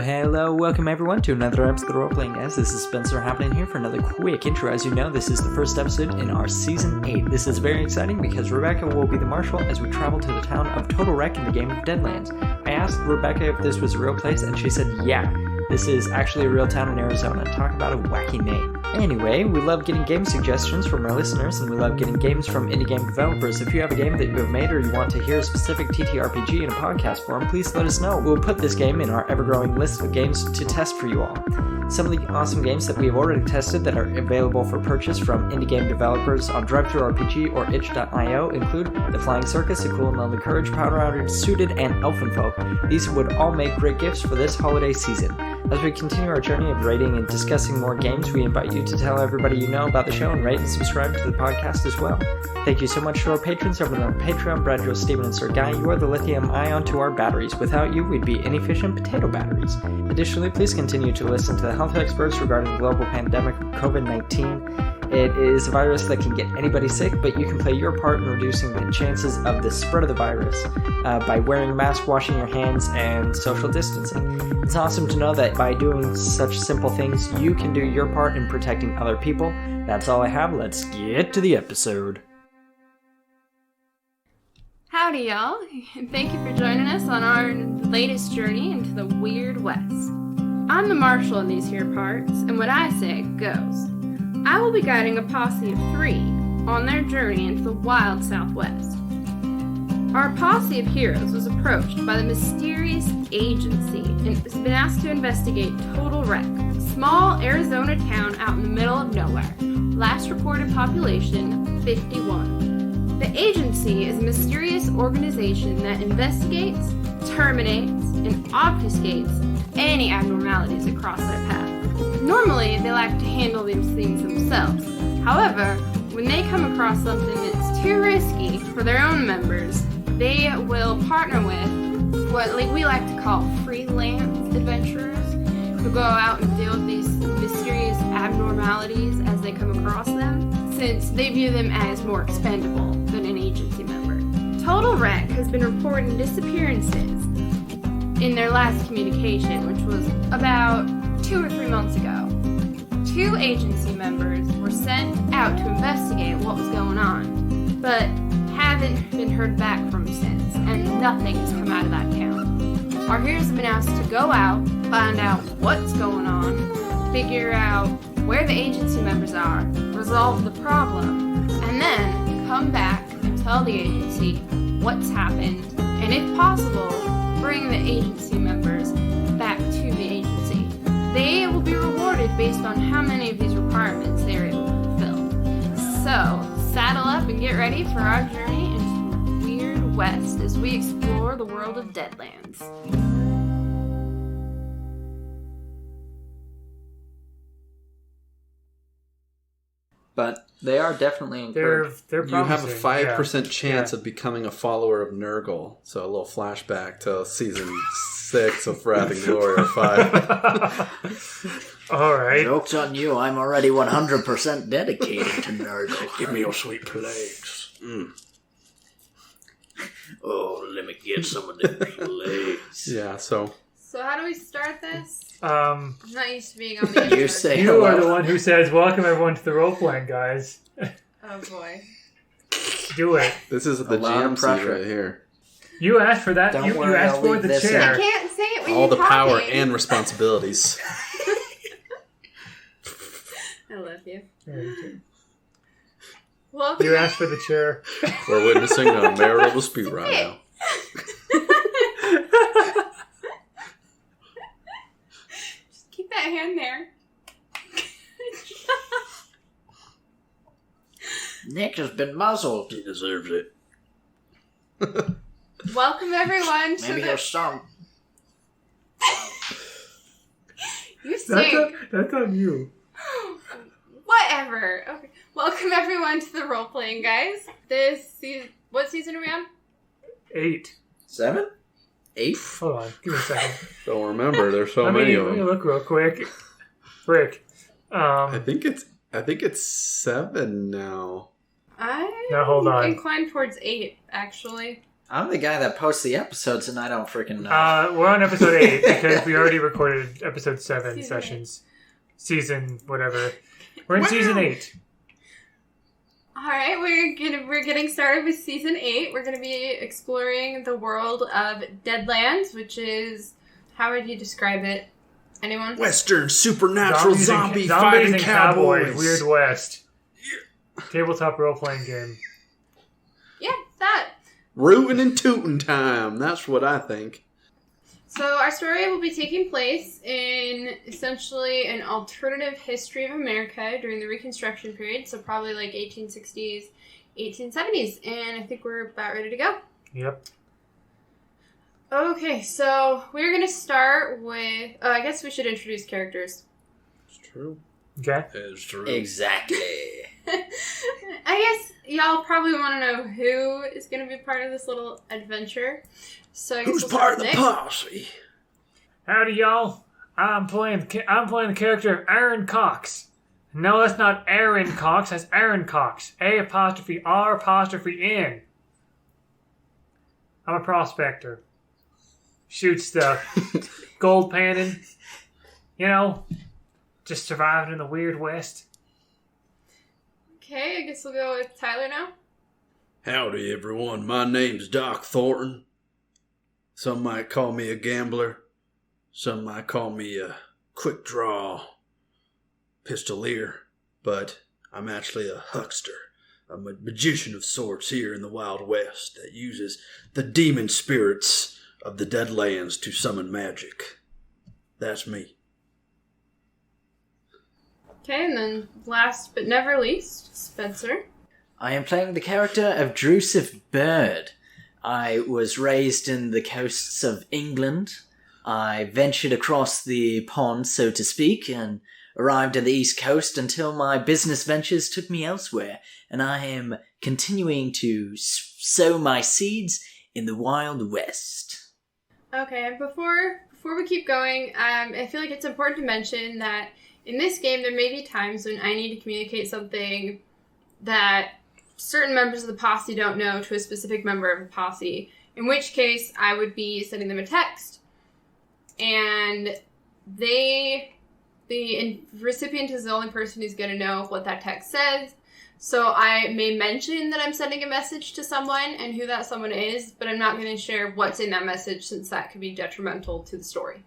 Hello. Welcome everyone to another episode of Role Playing Guys. This is Spencer hopping in here for another quick intro. As you know, this is the first episode in our Season 8. This is very exciting because Rebecca will be the marshal as we travel to the town of Total Wreck in the game of Deadlands. I asked Rebecca if this was a real place and she said yeah. This is actually a real town in Arizona. Talk about a wacky name. Anyway, we love getting game suggestions from our listeners, and we love getting games from indie game developers. If you have a game that you have made or you want to hear a specific TTRPG in a podcast form, please let us know. We'll put this game in our ever-growing list of games to test for you all. Some of the awesome games that we have already tested that are available for purchase from indie game developers on DriveThruRPG or itch.io include The Flying Circus, A Cool and Lonely Courage, Powder Outage, Suited, and Elfenfolk. These would all make great gifts for this holiday season. As we continue our journey of rating and discussing more games, we invite you to tell everybody you know about the show and rate and subscribe to the podcast as well. Thank you so much to our patrons over on Patreon, Brad, Joe, Steven, and Sir Guy. You are the lithium ion to our batteries. Without you, we'd be inefficient potato batteries. Additionally, please continue to listen to the health experts regarding the global pandemic of COVID-19. It is a virus that can get anybody sick, but you can play your part in reducing the chances of the spread of the virus by wearing a mask, washing your hands, and social distancing. It's awesome to know that by doing such simple things, you can do your part in protecting other people. That's all I have. Let's get to the episode. Howdy, y'all, and thank you for joining us on our latest journey into the Weird West. I'm the marshal in these here parts, and what I say goes. I will be guiding a posse of 3 on their journey into the wild Southwest. Our posse of heroes was approached by the mysterious agency and has been asked to investigate Total Wreck, a small Arizona town out in the middle of nowhere. Last reported population, 51. The agency is a mysterious organization that investigates, terminates, and obfuscates any abnormalities across their path. Normally, they like to handle these things themselves. However, when they come across something that's too risky for their own members, they will partner with what we like to call freelance adventurers who go out and deal with these mysterious abnormalities as they come across them, since they view them as more expendable than an agency member. Total Wreck has been reporting disappearances in their last communication, which was about 2 or 3 months ago. 2 agency members were sent out to investigate what was going on, but haven't been heard back from since, and nothing has come out of that town. Our heroes have been asked to go out, find out what's going on, figure out where the agency members are, resolve the problem, and then come back and tell the agency what's happened, and if possible, bring the agency members back to the agency. They will be rewarded based on how many of these requirements they are able to fulfill. So, saddle up and get ready for our journey into the Weird West as we explore the world of Deadlands. But they are definitely encouraged. They're you have a 5% chance Yeah. of becoming a follower of Nurgle. So a little flashback to season 6 of Wrath and Glory or 5. All right. Joke's on you. I'm already 100% dedicated to Nurgle. Give me your sweet plagues. Oh, let me get some of the plagues. Yeah, so So how do we start this? Um, I'm not used to being on the intro. You say you hello. are the one who says, "Welcome everyone to the role playing, guys." Oh boy. Do it. this is the lot of GM seat pressure. right here. You asked for that. Don't You worry, asked I'll for leave the this in. I chair. can't say it when All you're the power talking. and responsibilities. I love you. Yeah, you do. Welcome. You asked for the chair. We're witnessing a marital dispute right now. Just keep that hand there. Nick has been muzzled. He deserves it. Welcome everyone to Maybe the... he'll stomp. You stink. That's on you. Whatever. Okay. Welcome everyone to the role playing guys. This season, what season are we on? 8. 7? 8? Hold on. Give me a second. Don't remember, there's so Let many me of them. look real quick. Frick. I think it's 7 now. I'm Now, hold on. inclined towards 8, actually. I'm the guy that posts the episodes and I don't freaking know. We're on episode 8 because we already recorded episode 7 Season sessions. Season whatever. We're in season 8. All right, we're getting started with season 8. We're gonna be exploring the world of Deadlands, which is, how would you describe it? Anyone? Western supernatural Zombies fighting and cowboys. Weird West. Tabletop role-playing game. Yeah, that. Rootin' and tootin' time. That's what I think. So our story will be taking place in essentially an alternative history of America during the Reconstruction period, so probably like 1860s, 1870s, and I think we're about ready to go. Yep. Okay, so we're going to start with... I guess we should introduce characters. It's true. Okay. It's true. Exactly. I guess y'all probably want to know who is going to be part of this little adventure. So I guess Who's we'll part of start the with Nick. posse? Howdy, y'all. I'm playing the character Aaron Cox. No, that's not Aaron Cox. That's Aaron Cox. A''R''N. I'm a prospector. Shoot stuff. Gold panning. You know, just surviving in the Weird West. Okay, I guess we'll go with Tyler now. Howdy, everyone. My name's Doc Thornton. Some might call me a gambler. Some might call me a quick draw pistolier. But I'm actually a huckster, a magician of sorts here in the Wild West that uses the demon spirits of the Deadlands to summon magic. That's me. Okay, and then last but never least, Spencer. I am playing the character of Drewseph Bird. I was raised in the coasts of England. I ventured across the pond, so to speak, and arrived at the East Coast until my business ventures took me elsewhere, and I am continuing to sow my seeds in the Wild West. Okay, before we keep going, I feel like it's important to mention that in this game there may be times when I need to communicate something that certain members of the posse don't know to a specific member of the posse, in which case I would be sending them a text. And the recipient is the only person who's going to know what that text says. So I may mention that I'm sending a message to someone and who that someone is, but I'm not going to share what's in that message since that could be detrimental to the story.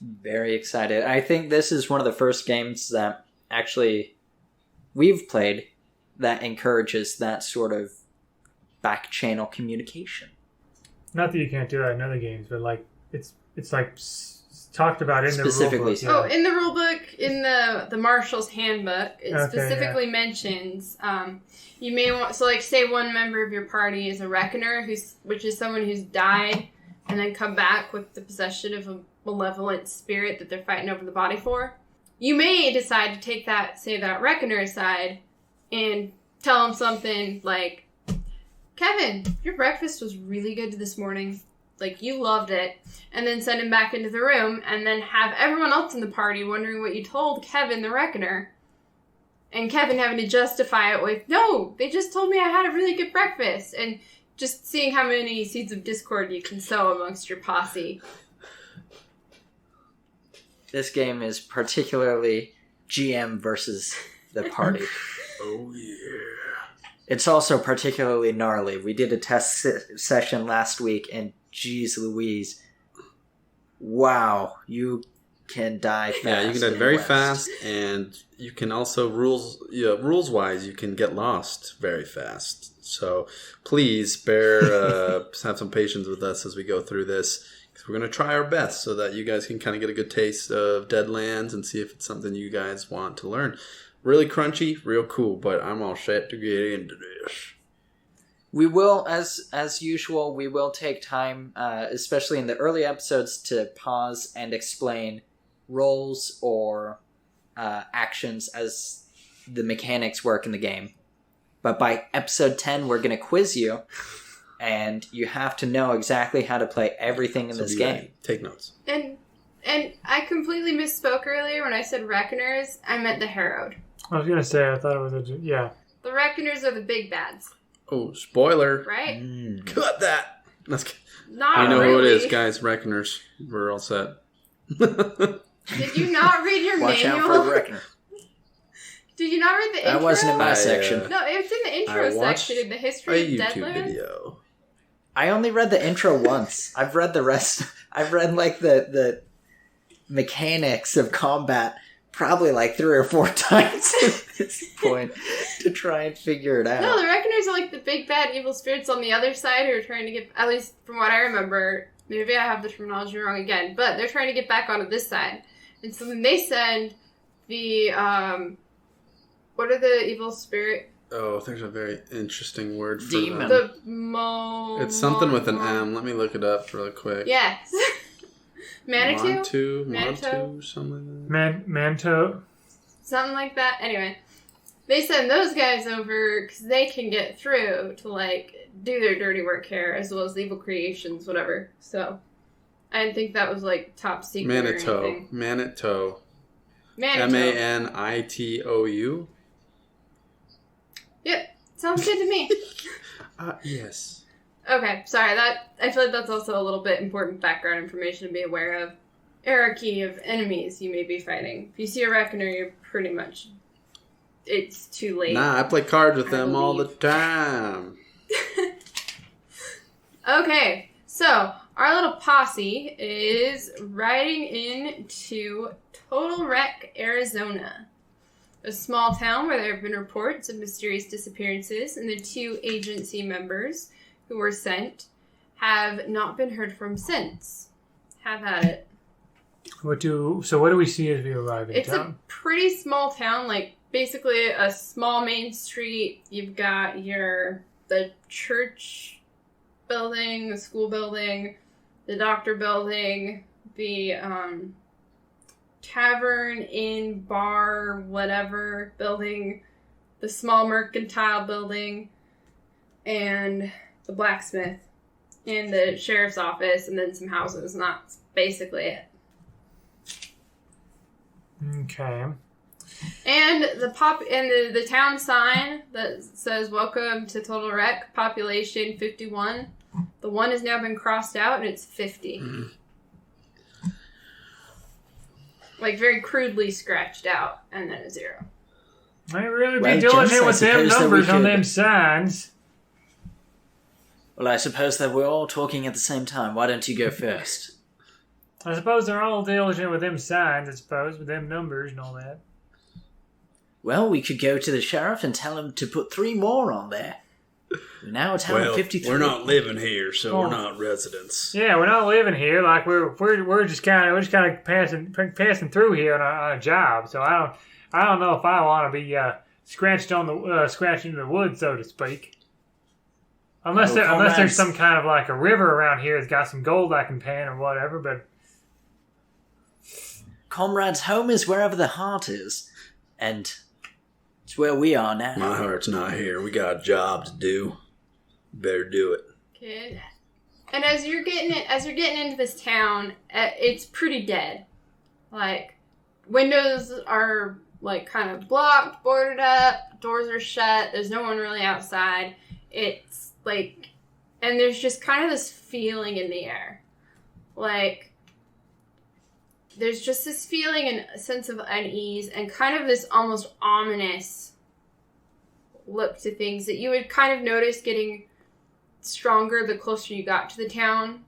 Very excited. I think this is one of the first games that actually we've played that encourages that sort of back-channel communication. Not that you can't do that in other games, but like it's like talked about in Specifically the so. rulebook. Oh, in the rulebook, in the Marshal's handbook, it Okay, specifically mentions you may want, so like say one member of your party is a reckoner, which is someone who's died and then come back with the possession of a malevolent spirit that they're fighting over the body for. You may decide to take that reckoner aside and tell him something like, Kevin, your breakfast was really good this morning. Like, you loved it. And then send him back into the room and then have everyone else in the party wondering what you told Kevin the reckoner. And Kevin having to justify it with, no, they just told me I had a really good breakfast. And just seeing how many seeds of discord you can sow amongst your posse. This game is particularly GM versus the party. Oh, yeah. It's also particularly gnarly. We did a test session last week, and geez Louise, wow, you can die fast. Yeah, you can die in very West. fast, and you can also, rules-wise, you can get lost very fast. So please have some patience with us as we go through this. We're going to try our best so that you guys can kind of get a good taste of Deadlands and see if it's something you guys want to learn. Really crunchy, real cool, but I'm all set to get into this. We will, as usual, we will take time, especially in the early episodes, to pause and explain roles or actions as the mechanics work in the game. But by episode 10, we're going to quiz you, and you have to know exactly how to play everything in this game. Ready. Take notes. And I completely misspoke earlier when I said reckoners. I meant the harrowed. I was gonna say I thought it was yeah. The reckoners are the big bads. Oh, spoiler. right? Cut that. Not I know really. who it is, guys. Reckoners. We're all set. Did you not read your Watch out manual? for the reckoner. Did you not read the intro? That wasn't in my section. No, it was in the intro section in the A history of YouTube Deadlands. video. I only read the intro once. I've read the rest. I've read like the mechanics of combat probably like 3 or 4 times at this point to try and figure it out. No, the Reckoners are like the big bad evil spirits on the other side who are trying to get, at least from what I remember, maybe I have the terminology wrong again, but they're trying to get back onto this side. And so then they send the, what are the evil spirit? Oh, there's a very interesting word for Demon. them. It's It's something with an M. Let me look it up really quick. Yes. Manitou? Mantou, something like that. Manto. Something like that. Anyway, they send those guys over because they can get through to, like, do their dirty work here, as well as the evil creations, whatever. So, I didn't think that was, like, top secret or anything. Manitou. Manitou. Manitou. Yep. Sounds good to me. Yes. Okay, sorry. I feel like that's also a little bit important background information to be aware of. Hierarchy of enemies you may be fighting. If you see a Reckoner, you're pretty much... It's too late. Nah, I play cards with them all the believe. time. Okay, so our little posse is riding into Total Wreck, Arizona. A small town where there have been reports of mysterious disappearances, and the 2 agency members who were sent have not been heard from since. Have at it. What do we see as we arrive in It's town? a pretty small town, like basically a small main street. You've got the church building, the school building, the doctor building, the tavern, inn, bar, whatever building, the small mercantile building, and the blacksmith, and the sheriff's office, and then some houses, and that's basically it. Okay. And the town sign that says "Welcome to Total Wreck, population 51." The 1 has now been crossed out, and it's 50. Like very crudely scratched out, and then a 0. I really Well, be Jones, diligent I with them suppose that we numbers on could- them signs. Well, I suppose that we're all talking at the same time. Why don't you go first? I suppose they're all diligent with them signs, I suppose, with them numbers and all that. Well, we could go to the sheriff and tell him to put 3 more on there. We're now a town of 53. We're not living here, so Oh. we're not residents. Yeah, we're not living here. Like we're just kind of passing through here on a job. So I don't know if I want to be scratched in the wood, so to speak. Unless there's some kind of like a river around here that's got some gold I can pan or whatever. But Comrades, home is wherever the heart is. And it's where we are now. My heart's not here. We got a job to do. Better do it. Good. And as you're getting into this town, it's pretty dead. Like, windows are like kind of blocked, boarded up, doors are shut. There's no one really outside. It's like, and there's just kind of this feeling in the air, like there's just this feeling and a sense of unease and kind of this almost ominous look to things that you would kind of notice getting stronger the closer you got to the town.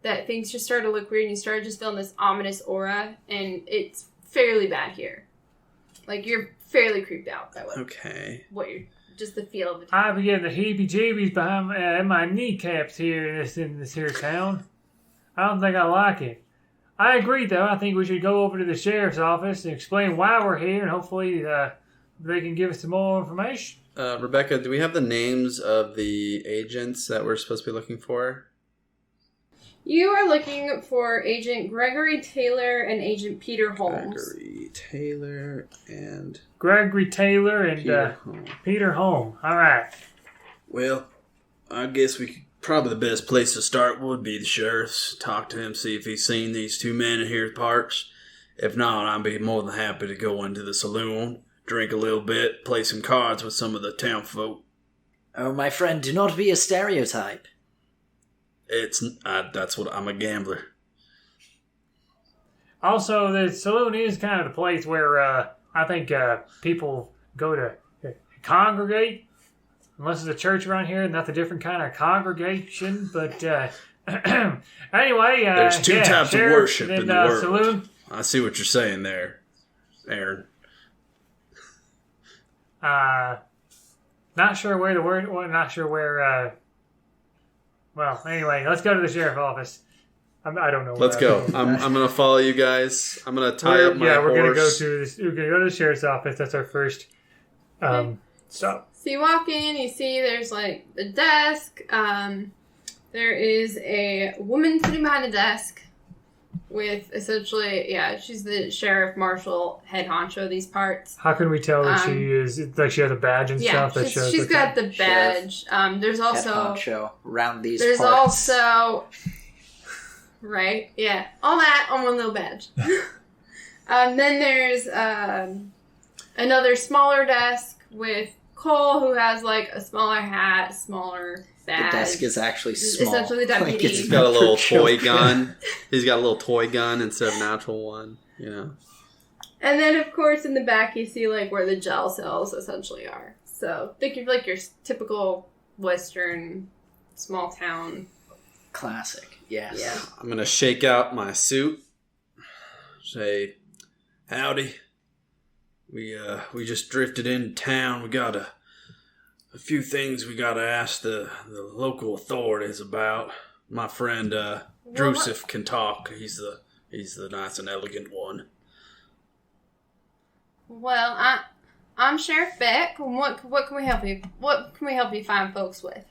That things just started to look weird and you started just feeling this ominous aura, and it's fairly bad here. Like, you're fairly creeped out by Okay. just the feel of the town. I be getting the heebie-jeebies behind my kneecaps here in this here town. I don't think I like it. I agree, though. I think we should go over to the sheriff's office and explain why we're here, and hopefully they can give us some more information. Rebecca, do we have the names of the agents that we're supposed to be looking for? You are looking for Agent Gregory Taylor and Agent Peter Holmes. Gregory Taylor and Gregory Taylor and Peter Holmes. Peter Holmes. All right. Well, I guess probably the best place to start would be the sheriff's. Talk to him, see if he's seen these 2 men in here parts. If not, I'd be more than happy to go into the saloon, drink a little bit, play some cards with some of the town folk. Oh, my friend, do not be a stereotype. That's what I'm a gambler. Also, the saloon is kind of the place where I think people go to congregate. Unless there's a church around here, not the different kind of congregation. But anyway, there's two types of worship in the world. Saloon. I see what you're saying there, Aaron. Not sure where the word. Well, not sure where. Well, anyway, let's go to the sheriff's office. I don't know. Let's go. I'm gonna follow you guys. I'm gonna tie up my horse. We're gonna go to this. We're gonna go to the sheriff's office. That's our first stop. So you walk in, you see there's like the desk. There is a woman sitting behind the desk with essentially, she's the sheriff, marshal, head honcho of these parts. How can we tell that she is, like she has a badge and stuff? Yeah, she's got the badge. There's also... Head honcho around these there's parts. There's also... Right, yeah. All that on one little badge. Then there's another smaller desk with Cole, who has like a smaller hat, smaller badge. The desk is actually small. Essentially the deputy. Like He's got a little toy gun. He's got a little toy gun instead of an actual one. You know. And then, of course, in the back, you see like where the jail cells essentially are. So think of like your typical Western small town. Classic. Yes. Yeah. I'm gonna shake out my suit. Say, howdy. We just drifted into town. We got a few things we gotta ask the local authorities about. My friend Drewseph can talk. He's the nice and elegant one. Well, I'm Sheriff Beck. What can we help you? What can we help you find folks with?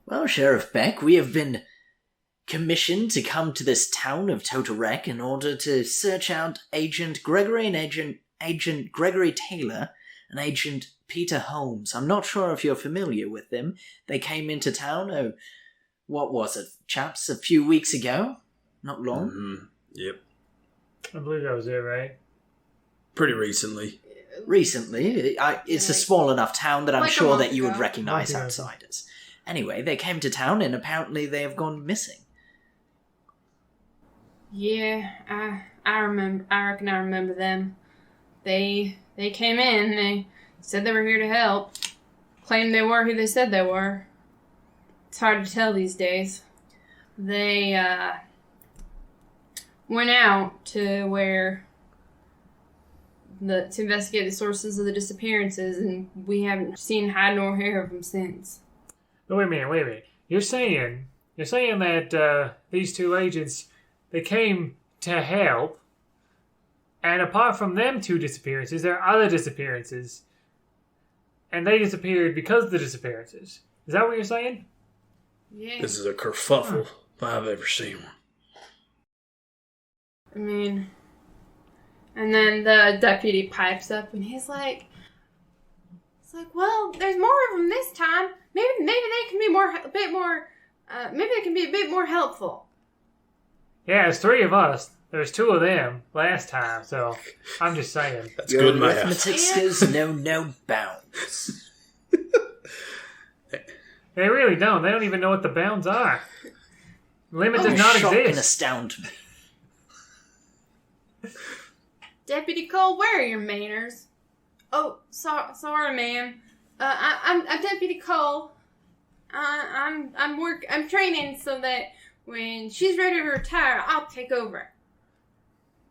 Well, Sheriff Beck, we have been commissioned to come to this town of Totorek in order to search out Agent Gregory and Agent Gregory Taylor and Agent Peter Holmes. I'm not sure if you're familiar with them. They came into town, what was it, chaps, a few weeks ago? Not long. Mm-hmm. Yep. I believe that was it, right? Pretty recently. Recently. It's a small enough town that I'm Like a sure month that you would ago. recognize Month ago. outsiders. Anyway, they came to town and apparently they have gone missing. Yeah, I remember. I reckon I remember them. They came in. They said they were here to help. Claimed they were who they said they were. It's hard to tell these days. They went out to where to investigate the sources of the disappearances, and we haven't seen hide nor hair of them since. Wait a minute. You're saying that these two agents, they came to help, and apart from them two disappearances, there are other disappearances, and they disappeared because of the disappearances. Is that what you're saying? Yeah. This is a kerfuffle if I've ever seen one. I mean, and then the deputy pipes up, and he's like, well, there's more of them this time. Maybe they can be maybe they can be a bit more helpful. Yeah, there's three of us. There's two of them last time, so I'm just saying. That's Your good math. arithmetic skills know no bounds. They really don't. They don't even know what the bounds are. Limit does You not shock and exist. astound me. Deputy Cole, where are your manners? Oh, sorry, ma'am. I'm Deputy Cole. I'm training so that when she's ready to retire, I'll take over.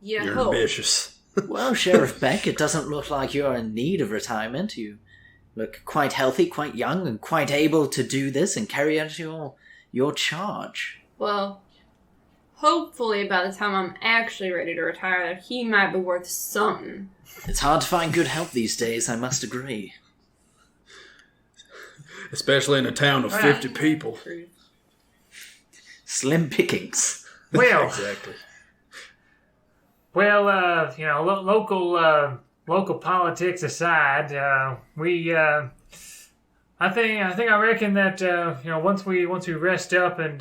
You're hope. ambitious. Well, Sheriff Beck, it doesn't look like you're in need of retirement. You look quite healthy, quite young, and quite able to do this and carry out your charge. Well, hopefully by the time I'm actually ready to retire, he might be worth something. It's hard to find good help these days, I must agree. Especially in a town of 50 people. Slim pickings. Well, Exactly. well, local politics aside, I reckon that once we rest up and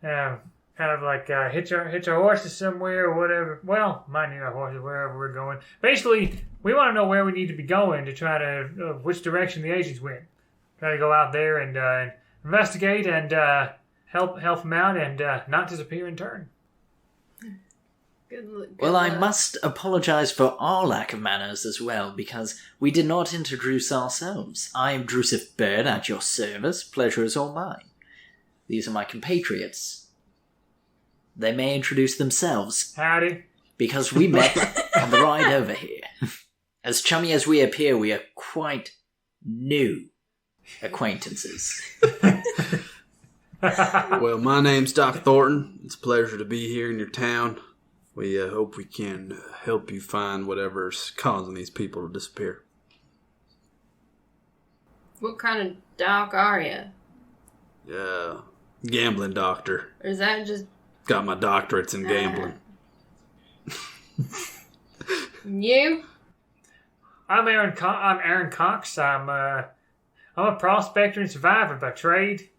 kind of like hitch our horses somewhere or whatever. Well, might need our horses wherever we're going. Basically, we want to know where we need to be going to try to which direction the agents went. Gotta go out there and investigate and help them out and not disappear in turn. Good Well, I luck. must apologize for our lack of manners as well, because we did not introduce ourselves. I am Drewseph Bird at your service. Pleasure is all mine. These are my compatriots. They may introduce themselves, Howdy. because we met on the ride over here. As chummy as we appear, we are quite new acquaintances. Well, my name's Doc Thornton. It's a pleasure to be here in your town. We hope we can help you find whatever's causing these people to disappear. What kind of doc are you? Gambling doctor. Or is that just Got my doctorates in gambling. you? I'm Aaron Cox. I'm a prospector and survivor by trade.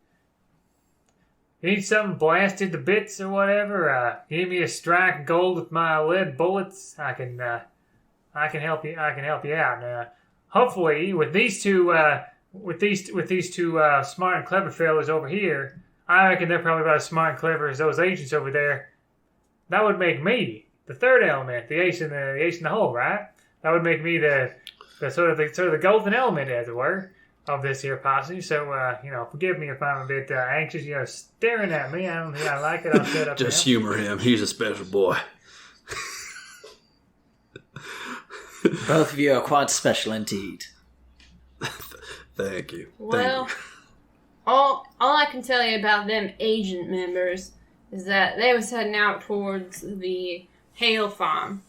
You need something blasted to bits or whatever? Give me a strike of gold with my lead bullets. I can help you. I can help you out. Hopefully, with these two smart and clever fellas over here, I reckon they're probably about as smart and clever as those agents over there. That would make me the third element, the ace in the hole, right? That would make me the sort of the golden element, as it were, of this here posse. So, forgive me if I'm a bit anxious. Staring at me. I don't think I like it. I'll shut up. Just now. humor him. He's a special boy. Both of you are quite special indeed. Thank you. Well, Thank you. all I can tell you about them agent members is that they was heading out towards the Hale farm.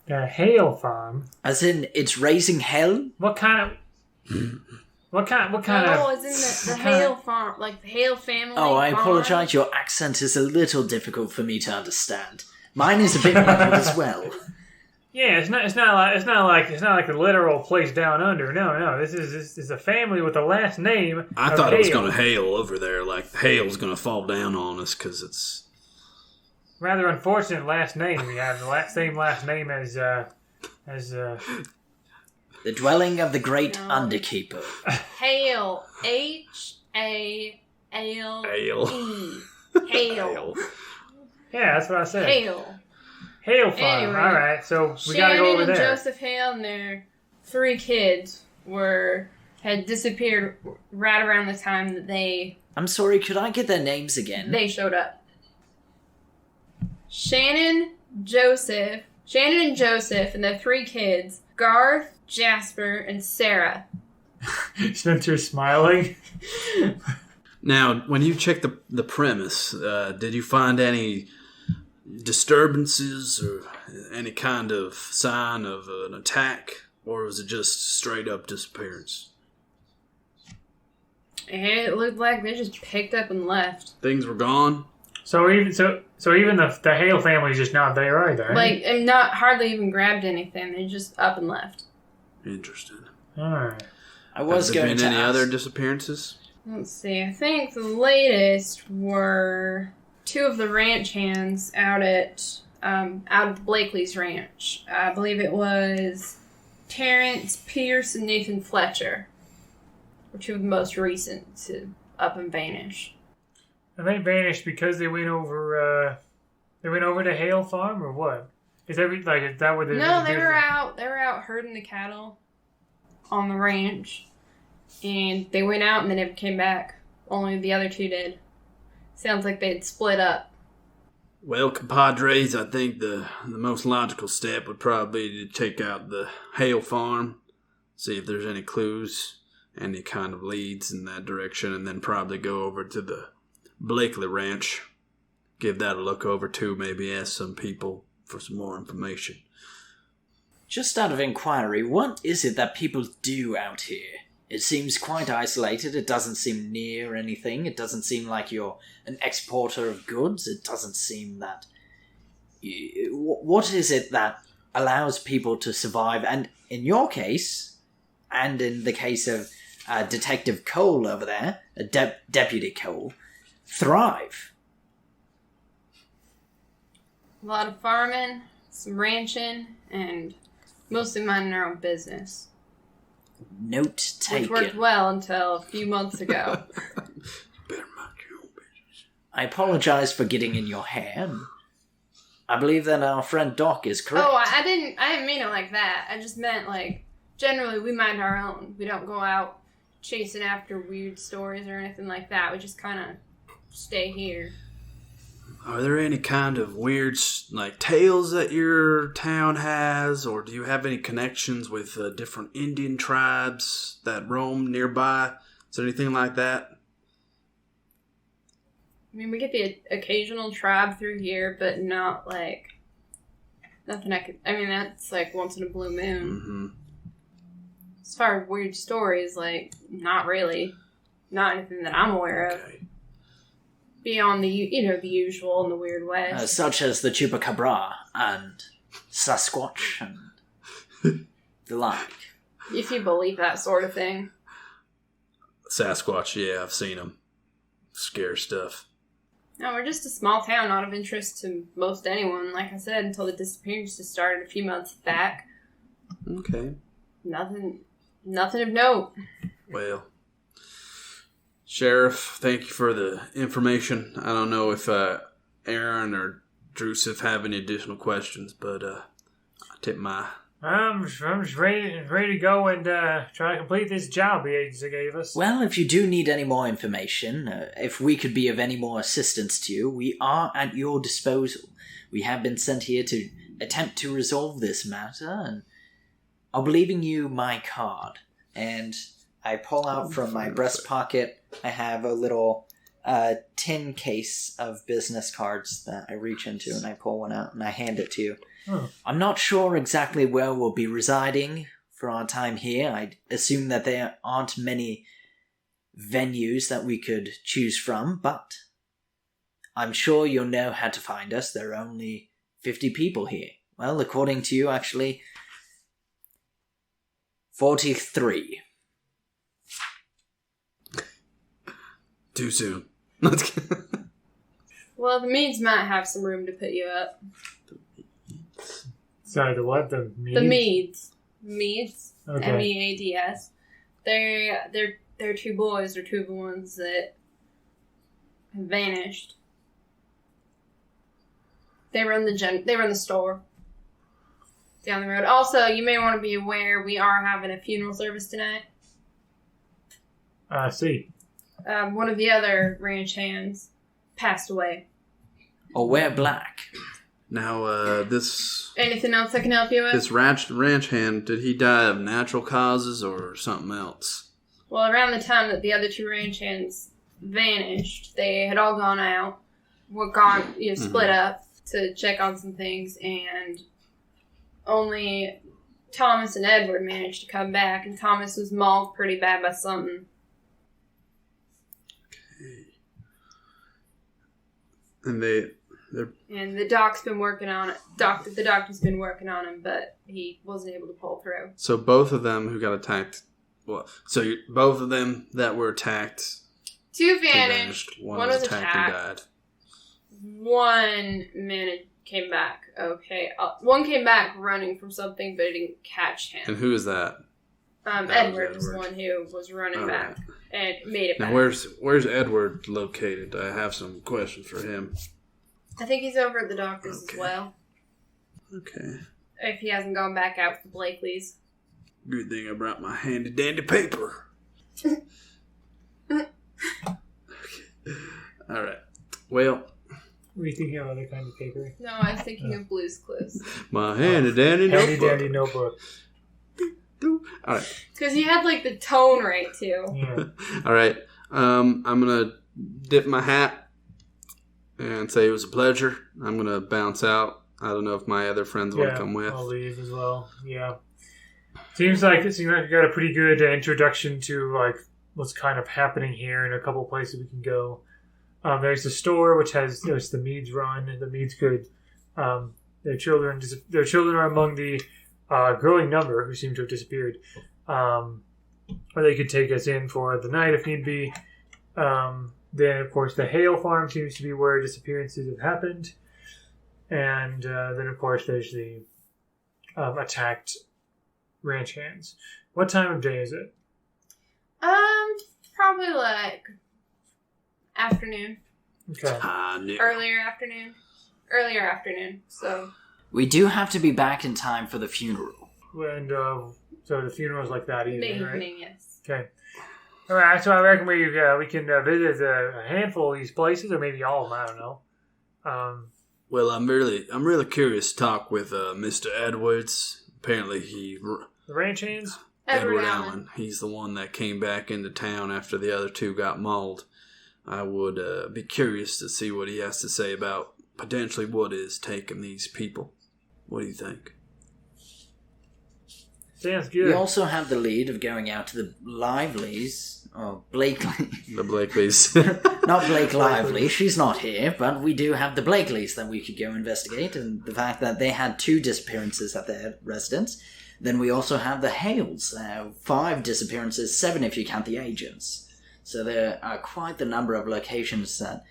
The Hale farm. As in, it's raising hell? What kind of? What kind Oh, of? it's in the Hale farm, like the Hale family. Oh, I farm. apologize. Your accent is a little difficult for me to understand. Mine is a bit muddled as well. Yeah, it's not like the literal place down under. No. This is a family with the last name. I of thought it was Hale. going to hail over there. Like, hail's going to fall down on us because it's... Rather unfortunate last name. We have the same last name as The dwelling of the great No. underkeeper. Hale. H-A-L-E. Hale. Hale. Yeah, that's what I said. Hale. Hale farm. Anyway, All right, so we gotta go over Shannon and there. Joseph Hale and their 3 kids had disappeared right around the time that they I'm sorry, could I get their names again? showed up. Shannon and Joseph, and their 3 kids, Garth, Jasper, and Sarah. Spencer's smiling. Now, when you checked the premise, did you find any disturbances or any kind of sign of an attack? Or was it just straight up disappearance? It looked like they just picked up and left. Things were gone? So even the Hale family's just not there either. Like, and not hardly even grabbed anything. They just up and left. Interesting. All right. I was Have there going been to any ask. other disappearances? Let's see. I think the latest were 2 of the ranch hands out at Blakely's ranch. I believe it was Terrence Pierce and Nathan Fletcher were 2 of the most recent to up and vanish. And they vanished because they went over to Hale farm or what? Is that where they? No, they were out. They were out herding the cattle on the ranch, and they went out and they never came back. Only the other 2 did. Sounds like they'd split up. Well, compadres, I think the most logical step would probably be to check out the Hale farm, see if there's any clues, any kind of leads in that direction, and then probably go over to the Blakely ranch, give that a look over too, maybe ask some people for some more information. Just out of inquiry, what is it that people do out here? It seems quite isolated. It doesn't seem near anything. It doesn't seem like you're an exporter of goods. It doesn't seem that... What is it that allows people to survive? And in your case, and in the case of Detective Cole over there, Deputy Cole, thrive? A lot of farming, some ranching, and mostly minding our own business. Note taken. Which worked well until a few months ago. Better mind your own business. I apologize for getting in your hair. I believe that our friend Doc is correct. Oh, I didn't mean it like that. I just meant, like, generally we mind our own. We don't go out chasing after weird stories or anything like that. We just kind of stay here. Are there any kind of weird, like, tales that your town has? Or do you have any connections with different Indian tribes that roam nearby? Is there anything like that? I mean, we get the occasional tribe through here, but not, like, nothing I mean, that's, like, once in a blue moon. Mm-hmm. As far as weird stories, like, not really. Not anything that I'm aware of. Okay. Beyond the, the usual in the Weird West. Such as the Chupacabra and Sasquatch and the like. If you believe that sort of thing. Sasquatch, yeah, I've seen them. Scary stuff. No, we're just a small town, not of interest to most anyone. Like I said, until the disappearances started a few months back. Okay. Nothing of note. Well, Sheriff, thank you for the information. I don't know if Aaron or Drewseph have any additional questions, but I tip my... I'm just ready to go and try to complete this job the agency gave us. Well, if you do need any more information, if we could be of any more assistance to you, we are at your disposal. We have been sent here to attempt to resolve this matter, and I'll be leaving you my card. And I pull out from my breast pocket, I have a little tin case of business cards that I reach into, and I pull one out and I hand it to you. Oh. I'm not sure exactly where we'll be residing for our time here. I assume that there aren't many venues that we could choose from, but I'm sure you'll know how to find us. There are only 50 people here. Well, according to you, actually, 43. Too soon. Well, the Meads might have some room to put you up. Sorry, the what? The Meads? The Meads. Meads. Okay. Meads. They're two boys. They're two of the ones that have vanished. They run the store down the road. Also, you may want to be aware we are having a funeral service tonight. I see. One of the other ranch hands passed away. Or wear black. Now, this Anything else I can help you with? ranch hand, did he die of natural causes or something else? Well, around the time that the other two ranch hands vanished, they had all gone out, split up to check on some things, and only Thomas and Edward managed to come back, and Thomas was mauled pretty bad by something. And they're... And the doc's been working on it. The doctor's been working on him, but he wasn't able to pull through. So both of them who got attacked... Well, so both of them that were attacked... Two vanished. One was attacked and died. One came back okay. One came back running from something, but it didn't catch him. And who is that? Edward was the one who was running back and made it back. Now, where's Edward located? I have some questions for him. I think he's over at the doctor's as well. Okay. If he hasn't gone back out with the Blakeley's. Good thing I brought my handy dandy paper. Okay. All right. Well... Were you thinking of other kind of paper? No, I was thinking of Blue's Clues. My handy dandy notebook. Handy dandy notebook. All right. Because you had like the tone right too. Yeah. All right. I'm gonna dip my hat and say it was a pleasure. I'm gonna bounce out. I don't know if my other friends want to come with. I'll leave as well. Yeah. Seems like you got a pretty good introduction to like what's kind of happening here, and a couple places we can go. There's the store which there's the Meads run. The Meads could their children are among the growing number who seem to have disappeared. Or they could take us in for the night if need be. Then of course the Hale farm seems to be where disappearances have happened, and then of course there's the attacked ranch hands. What time of day is it? Probably like afternoon. Okay. Earlier afternoon. So We do have to be back in time for the funeral. And so the funeral's like that evening, right? evening, yes. Okay. All right. So I reckon we can visit a handful of these places, or maybe all of them. I don't know. Well, I'm really curious to talk with Mr. Edwards. Apparently, The ranch hands. Edward Allen. He's the one that came back into town after the other two got mauled. I would be curious to see what he has to say about potentially what is taking these people. What do you think? Sounds good. We also have the lead of going out to the Livelies, or Blakely. The Blakeleys. Not Blake Lively, she's not here, but we do have the Blakeleys that we could go investigate, and the fact that they had 2 disappearances at their residence. Then we also have the Hales, 5 disappearances, 7 if you count the agents. So there are quite the number of locations that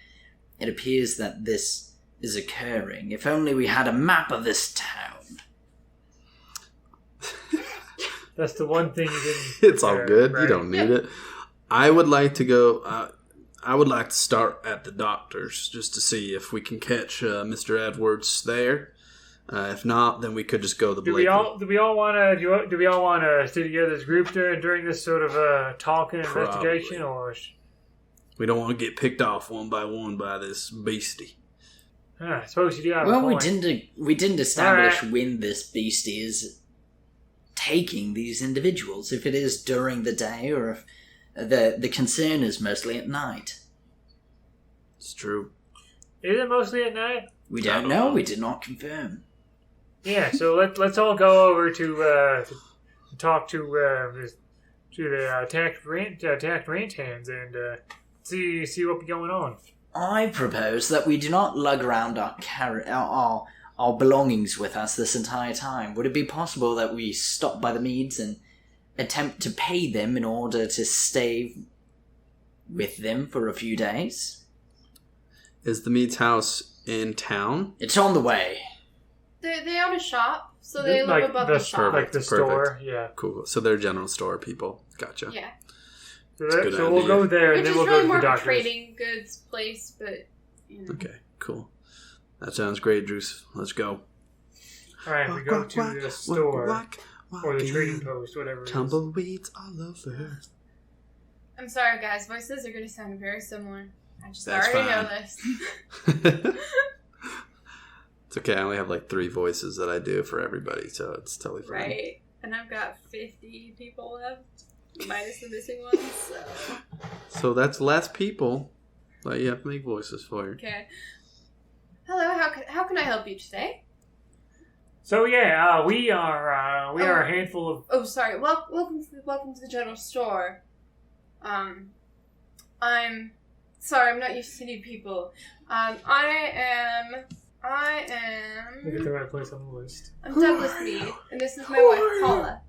it appears that this is occurring. If only we had a map of this town. That's the one thing you didn't. It's all good. Right? You don't need it. I would like to go. I would like to start at the doctor's just to see if we can catch Mr. Edwards there. If not, then we could just go to the Blakely. Do we all want to stay together as a group during this sort of talking and investigation, or we don't want to get picked off one by this beastie? I suppose you do have a Well, point. we didn't establish when this beastie is taking these individuals. If it is during the day, or if the concern is mostly at night. It's true. Is it mostly at night? We don't know. We did not confirm. Yeah, so let's all go over to talk to the attacked ranch hands and see what's going on. I propose that we do not lug around our belongings with us this entire time. Would it be possible that we stop by the Meads and attempt to pay them in order to stay with them for a few days? Is the Mead's house in town? It's on the way. They own a shop, so they live above the shop. Like the store, yeah. Cool. So they're general store people. Gotcha. Yeah. So we'll go there and Which then is we'll really go to more the of a doctor's. trading goods place, but, you know. Okay, cool. That sounds great, Drewseph. Let's go. Alright, we go to the store. Or the trading post, whatever it is. Tumbleweeds all over. I'm sorry, guys. Voices are going to sound very similar. I just That's already fine. know this. It's okay. I only have like 3 voices that I do for everybody, so it's totally fine. Right. And I've got 50 people left, minus the missing ones, so... So that's less people that you have to make voices for. Okay. Hello, how can I help you today? So yeah, we are a handful of. Oh, sorry. Welcome to the general store. I'm sorry. I'm not used to new people. I am. Look at the right place on the list. I'm Who Douglas are Mead, you? and this is Who my wife are you? Paula.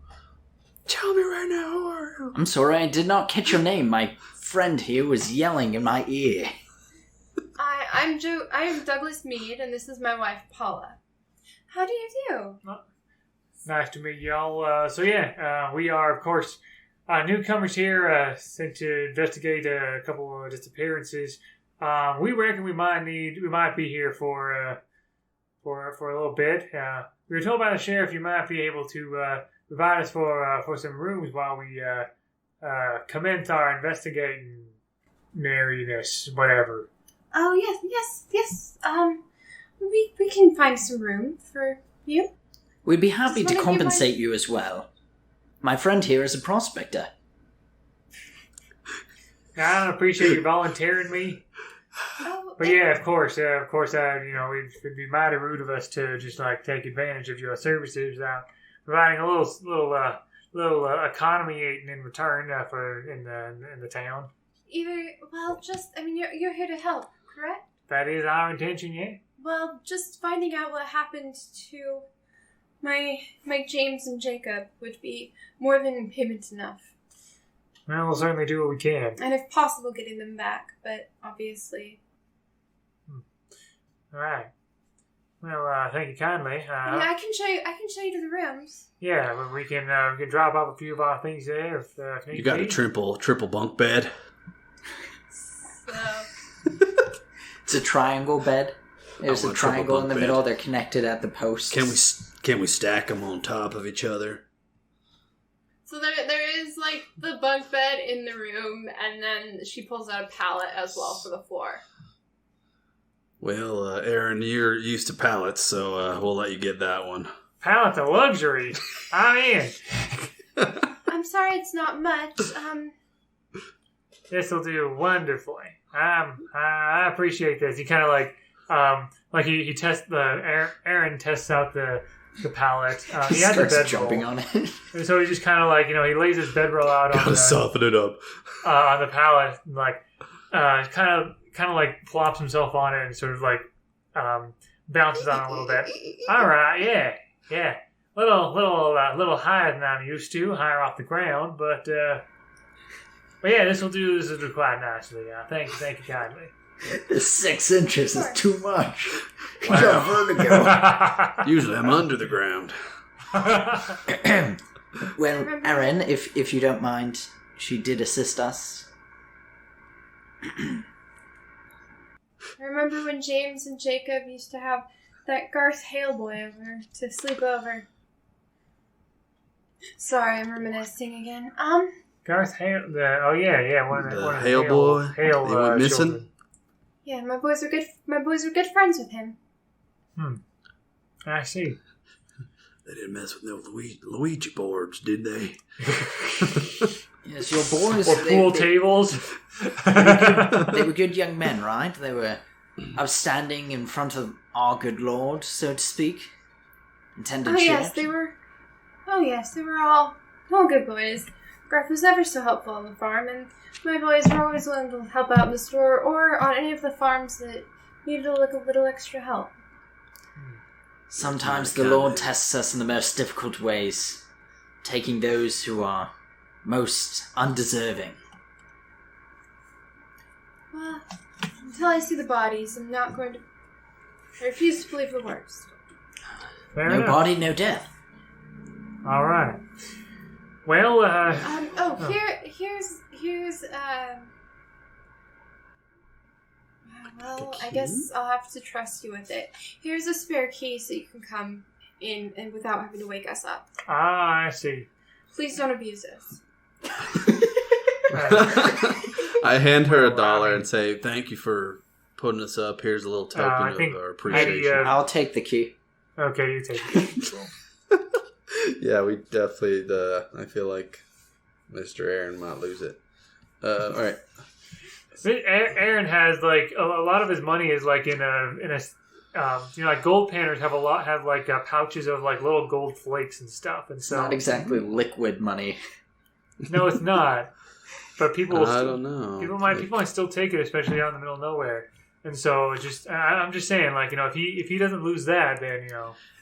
Tell me right now, who are you? I'm sorry, I did not catch your name. My friend here was yelling in my ear. I am Douglas Mead, and this is my wife Paula. How do you do? Nice to meet y'all. So yeah, we are of course newcomers here, sent to investigate a couple of disappearances. We reckon we might be here for a little bit. We were told by the sheriff you might be able to provide us for some rooms while we commence our investigating merriness, whatever. Oh yes. We can find some room for you. We'd be happy Just to wanna give compensate you as well. My friend here is a prospector. Now, I don't appreciate you volunteering me. Oh, But yeah, of course, it'd be mighty rude of us to just like take advantage of your services without providing a little economy in return in the town. You're here to help, correct? That is our intention, yeah. Well, just finding out what happened to my James and Jacob would be more than payment enough. Well, we'll certainly do what we can. And if possible, getting them back, but obviously... All right. Well, thank you kindly. Yeah, I can show you. I can show you to the rooms. Yeah, but we can drop off a few of our things there if need You got be. a triple bunk bed. So It's a triangle bed. There's I a want a triple triangle in bunk the bed. middle. They're connected at the posts. Can we stack them on top of each other? there is like the bunk bed in the room, and then she pulls out a pallet as well for the floor. Well, Aaron, you're used to pallets, so we'll let you get that one. Pallets of luxury. I'm in. I'm sorry, it's not much. This will do wonderfully. I appreciate this. He kind of like he tests Aaron tests out the pallet. He has the starts bedroll, jumping on it. and so he just kind of like he lays his bedroll out on Gotta soften it up. the pallet, and like kind of like plops himself on it and sort of like bounces on it a little bit. All right, yeah, little higher than I'm used to, higher off the ground, but yeah, this will do quite nicely. Thank you kindly. The 6 inches is too much. You Wow. got vertigo. Usually I'm under the ground. Well, Aaron, if you don't mind, she did assist us. I remember when James and Jacob used to have that Garth Hale boy over to sleep over. Sorry, I'm reminiscing again. Garth Hale, one of The the Hale boy? Hale, He went missing? children. Yeah, my boys were good friends with him. I see. They didn't mess with no Luigi boards, did they? Yes, your boys. Or pool tables. They were good young men, right? They were upstanding in front of our good Lord, so to speak. Intended Yes, they were. Oh yes, they were all good boys. Garth was ever so helpful on the farm, and my boys were always willing to help out in the store or on any of the farms that needed a little extra help. Sometimes the Lord tests us in the most difficult ways, taking those who are most undeserving. Well, until I see the bodies, I'm not going to. I refuse to believe the worst. Fair No enough. body, no death. All right. Well, Here's well, I guess I'll have to trust you with it. Here's a spare key so you can come in and without having to wake us up. I see. Please don't abuse us. I hand her $1 and say, "Thank you for putting us up. Here's a little token I of think our appreciation." I'll take the key. Okay, you take it. Yeah, we definitely. I feel like Mr. Aaron might lose it. All right. Aaron has like a lot of his money is like in a like gold panners have like pouches of like little gold flakes and stuff, and It's so not exactly liquid money. no, it's not. But people, I don't know. people might still take it, especially out in the middle of nowhere. And so I'm just saying, like if he doesn't lose that, then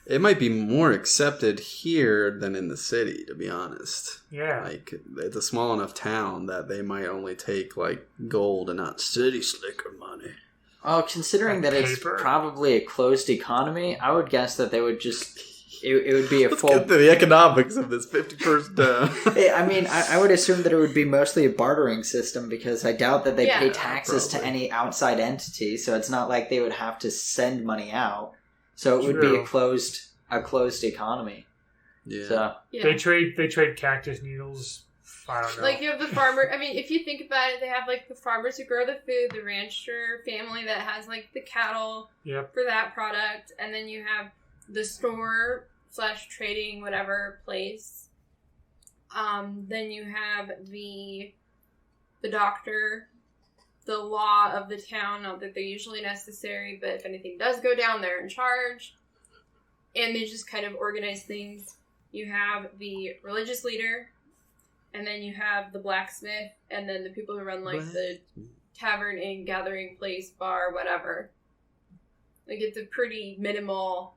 It might be more accepted here than in the city, to be honest. yeah. Like, it's a small enough town that they might only take, like, gold and not city slicker money. Oh, considering Like that it's paper. probably a closed economy, I would guess that they would just... It would be a Let's full... get to the economics of this 51st... I mean, I would assume that it would be mostly a bartering system because I doubt that they Yeah. pay taxes to Probably. any outside entity, so it's not like they would have to send money out. So it would be True. a closed economy. Yeah. So Yeah. They trade cactus needles. I don't know. Like you have the farmer. I mean, if you think about it, they have like the farmers who grow the food, the rancher family that has like the cattle Yep. for that product, and then you have the store / trading whatever place. Then you have the doctor, the law of the town. Not that they're usually necessary, but if anything does go down, they're in charge, and they just kind of organize things. You have the religious leader. And then you have the blacksmith, and then the people who run, like, the tavern, inn, gathering place, bar, whatever. Like, it's a pretty minimal...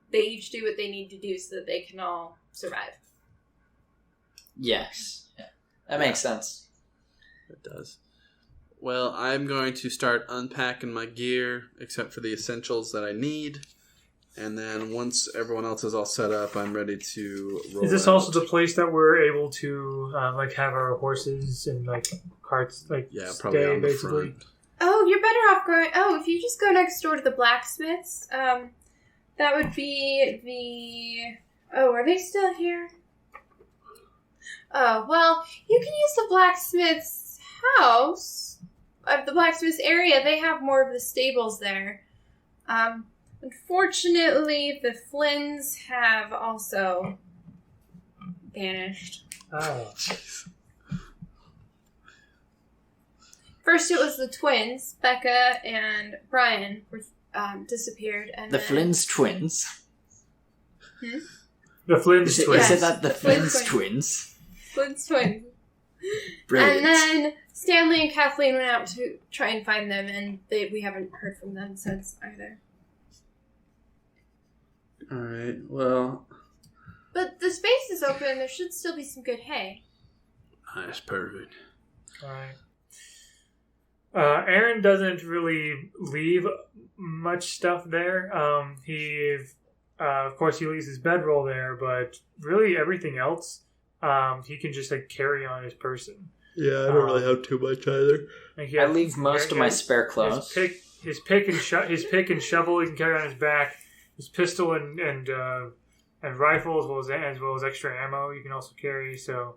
They each do what they need to do so that they can all survive. yes, yeah. That makes sense. It does. Well, I'm going to start unpacking my gear, except for the essentials that I need. And then once everyone else is all set up, I'm ready to roll Is this out. also the place that we're able to have our horses and carts probably stay on the basically? front. Oh, you're better off going... Oh, if you just go next door to the blacksmiths, that would be the... Oh, are they still here? Oh, well, you can use the blacksmith's house. The blacksmith's area, they have more of the stables there. Unfortunately, the Flynns have also vanished. Oh. First it was the twins, Becca and Brian, were disappeared. And The then... Flynn's twins. The Flynn's You twins. said that the Flynn's Flynn's twins. Flynn's twins. Brilliant. And then Stanley and Kathleen went out to try and find them, and we haven't heard from them since either. Alright, well... But the space is open, there should still be some good hay. That's perfect. Alright. Aaron doesn't really leave much stuff there. Of course, he leaves his bedroll there, but really everything else, he can just carry on his person. Yeah, I don't really have too much either. I leave most of my spare clothes. His pick and shovel he can carry on his back. His pistol and rifle as well as extra ammo you can also carry. So,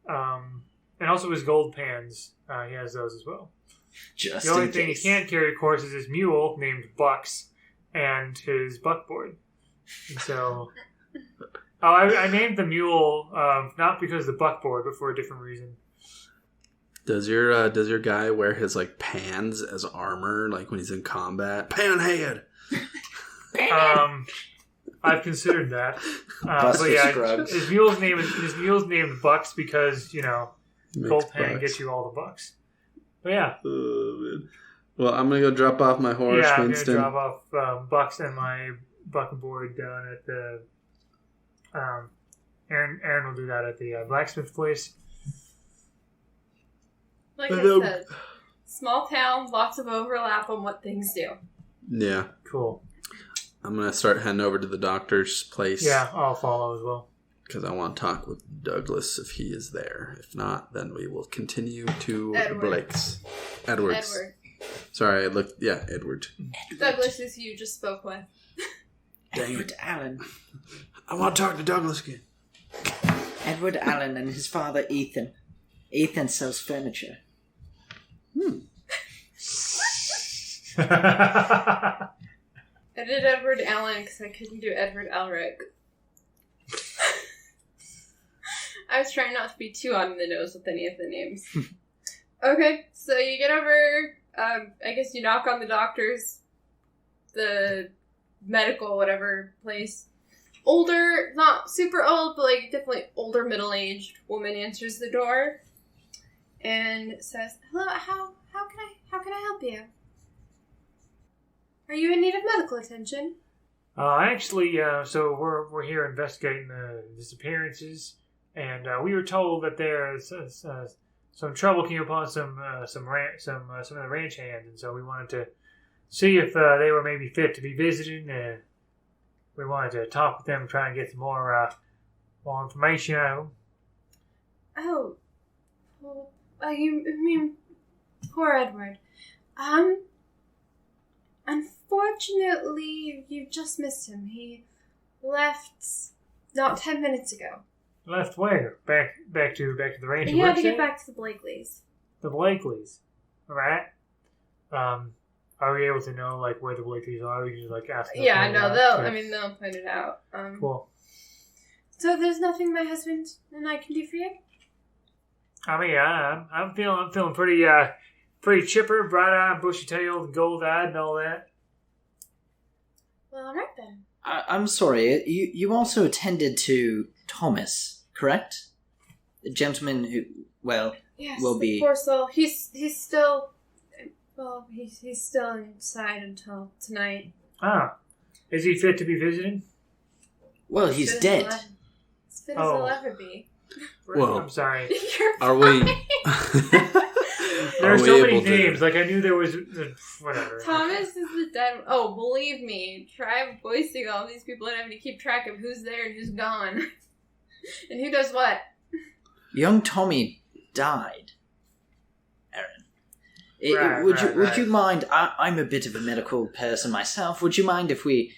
and also his gold pans. He has those as well. Just The only in thing he case. can't carry, of course, is his mule named Bucks and his buckboard. And so, I named the mule not because of the buckboard, but for a different reason. Does your guy wear his pans as armor, when he's in combat? Panhead. I've considered that. Buster But yeah, Scruggs. his mule's named Bucks because gold pan bucks. gets you all the bucks. But yeah, Oh, man. Well, I'm gonna go drop off my horse, I'm Winston. gonna drop off Bucks and my buckboard down at the. Aaron will do that at the blacksmith place. Like I said, small town, lots of overlap on what things do. Yeah, Cool. I'm gonna start heading over to the doctor's place. Yeah, I'll follow as well. Because I want to talk with Douglas if he is there. If not, then we will continue to Edward. Blake's. Edwards. Edward. Sorry, I looked. Yeah, Edward. Douglas is who you just spoke with. Edward Allen. I want to talk to Douglas again. Edward Allen and his father Ethan. Ethan sells furniture. I I did Edward Allen because I couldn't do Edward Elric. I was trying not to be too on the nose with any of the names. Okay, so you get over, I guess you knock on the doctor's, the medical whatever place. Older, not super old, but definitely older middle-aged woman answers the door and says, "Hello, how can I help you? Are you in need of medical attention?" actually, so we're here investigating the disappearances, and we were told that there's some trouble came upon some of the ranch hands, and so we wanted to see if they were maybe fit to be visited. We wanted to talk with them, try and get some more information out of them. Oh, well, you mean poor Edward? Unfortunately, you just missed him. He left not 10 minutes ago. Left where? Back to the ranch. He had to get back to the Blakeleys. The Blakeleys. All right. Are we able to know where the Blakeleys are? We can just ask them. Yeah, no, they'll point it out. Cool. So there's nothing my husband and I can do for you? I mean, I'm feeling pretty chipper, bright-eyed, bushy-tailed, gold-eyed, and all that. Well, all right then. I'm sorry, you also attended to Thomas, correct? The gentleman who, Yes, will be... poor soul. He's still... Well, he's still inside until tonight. Ah. Is he fit to be visited? Well, he's dead. As fit as he'll ever be. Well, I'm sorry. You're Are we? fine. There are so many names. Like, I knew there was... whatever. Thomas is the dead... Oh, believe me. Try voicing all these people and having to keep track of who's there and who's gone. And who does what. Young Tommy died. Aaron. Would you mind... I'm a bit of a medical person myself. Would you mind if we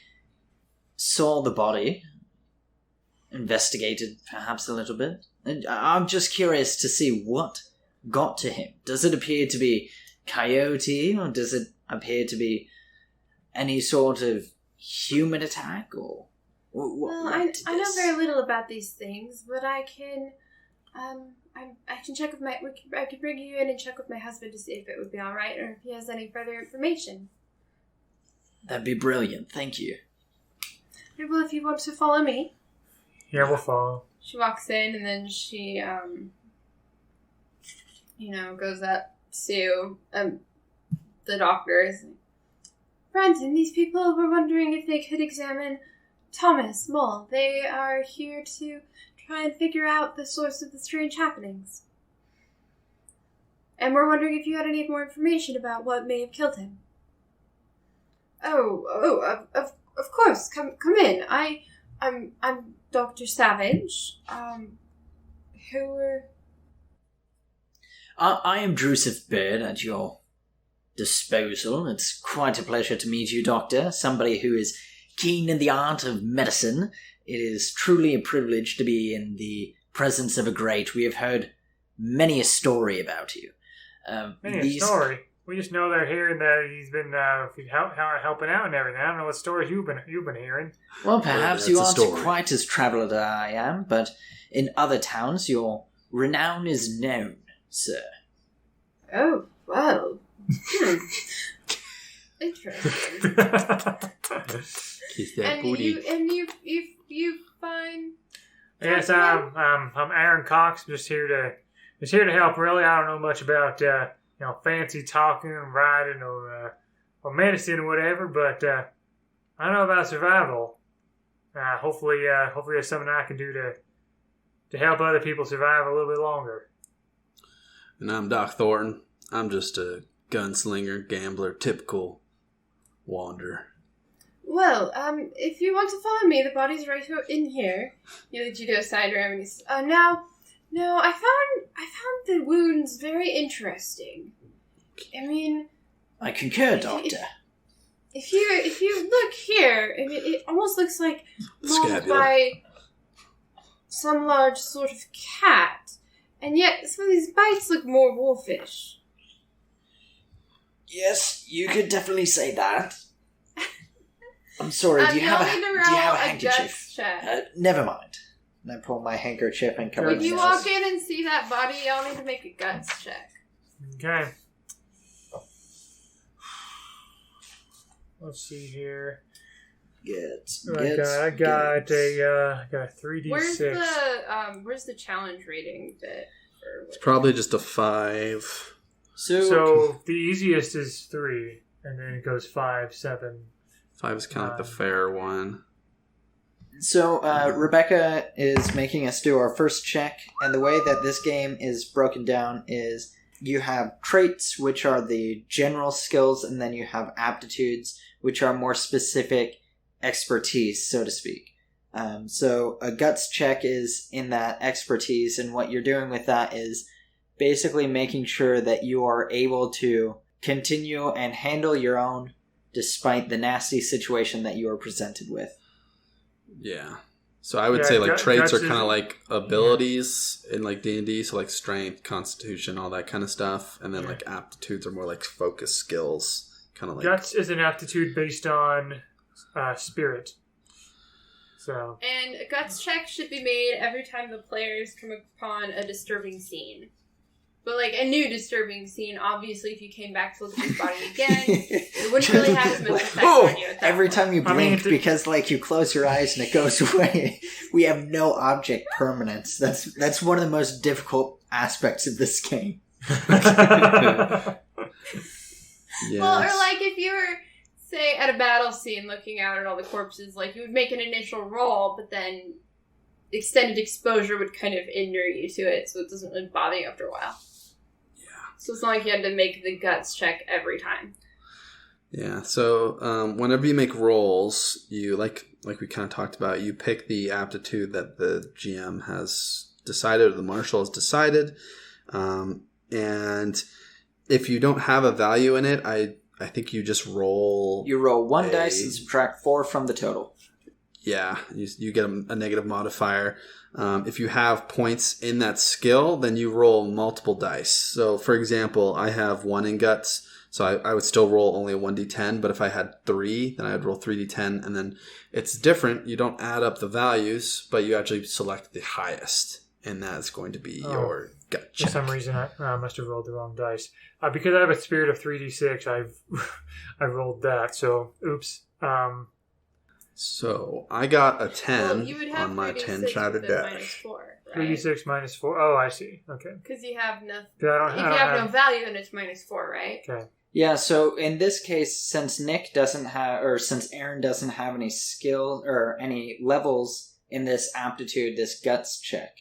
saw the body? Investigated perhaps a little bit? And I'm just curious to see what got to him. Does it appear to be coyote, or does it appear to be any sort of human attack, or well, I know very little about these things, but I can I can check with I can bring you in and check with my husband to see if it would be all right, or if he has any further information. That'd be brilliant. Thank you. Well, if you want to follow me. Yeah, we'll follow. She walks in, and then she goes up to the doctors. Brandon, these people were wondering if they could examine Thomas Mole. They are here to try and figure out the source of the strange happenings. And we're wondering if you had any more information about what may have killed him. Of course, come in. I'm Dr. Savage. Who were... I am Drewseph Bird at your disposal. It's quite a pleasure to meet you, Doctor. Somebody who is keen in the art of medicine. It is truly a privilege to be in the presence of a great. We have heard many a story about you. A story? We just know they're hearing that he's been helping out and everything. I don't know what stories you've been hearing. Well, perhaps you aren't quite as traveled as I am, but in other towns your renown is known, sir. Oh, well. Interesting. Kiss that and booty. you find... Yes, I'm Aaron Cox. Just here to help. Really, I don't know much about fancy talking and writing or medicine or whatever, but I know about survival. Hopefully there's something I can do to help other people survive a little bit longer. And I'm Doc Thornton. I'm just a gunslinger, gambler, typical wanderer. Well, if you want to follow me, the body's right in here. You do a side room, and No, I found the wounds very interesting. I mean, I concur, Doctor. If you look here, I mean, it almost looks like mauled by some large sort of cat, and yet some of these bites look more wolfish. Yes, you could definitely say that. I'm sorry. Do you have a handkerchief? Never mind. And I pull my handkerchief and cover my nose. If you walk in and see that body, y'all need to make a guts check. Okay. Let's see here. I got a 3d6. Where's the challenge rating bit? It's probably just a 5. So the easiest is 3, and then it goes 5, 7. 5 is kind of like the fair one. So, Rebecca is making us do our first check, and the way that this game is broken down is you have traits, which are the general skills, and then you have aptitudes, which are more specific expertise, so to speak. So, a guts check is in that expertise, and what you're doing with that is basically making sure that you are able to continue and handle your own despite the nasty situation that you are presented with. Yeah. So I would say like traits are kind of like abilities in like D&D, so like strength, constitution, all that kind of stuff, and then like aptitudes are more like focus skills, kind of like guts is an aptitude based on spirit. So and a guts check should be made every time the players come upon a disturbing scene. But, like, a new disturbing scene, obviously, if you came back to look at his body again, it wouldn't really have as much effect on you at that every point. time you blink, because, like, you close your eyes and it goes away. We have no object permanence. That's one of the most difficult aspects of this game. Yes. Well, or, like, if you were, say, at a battle scene looking out at all the corpses, like, you would make an initial roll, but then extended exposure would kind of inure you to it, so it doesn't really bother you after a while. So it's not like you had to make the guts check every time. Yeah, so whenever you make rolls, you like we kind of talked about, you pick the aptitude that the GM has decided or the marshal has decided, and if you don't have a value in it, I think you just roll. You roll one dice and subtract 4 from the total. Yeah, you get a negative modifier. If you have points in that skill, then you roll multiple dice. So, for example, I have 1 in guts. So I would still roll only a 1d10, but if I had 3, then I'd roll 3d10, and then it's different. You don't add up the values, but you actually select the highest, and that's going to be your gut check. For some reason, I must have rolled the wrong dice. Because I have a spirit of 3d6, I rolled that, so oops. So I got a 10 Well, you would have on my 10-sided minus die. 4, right? 3d6 minus 4. Oh, I see. Okay. Because you have nothing. If If you have no value, then it's minus 4, right? Okay. Yeah, so in this case, since Nick doesn't have, or since Aaron doesn't have any skill or any levels in this aptitude, this guts check,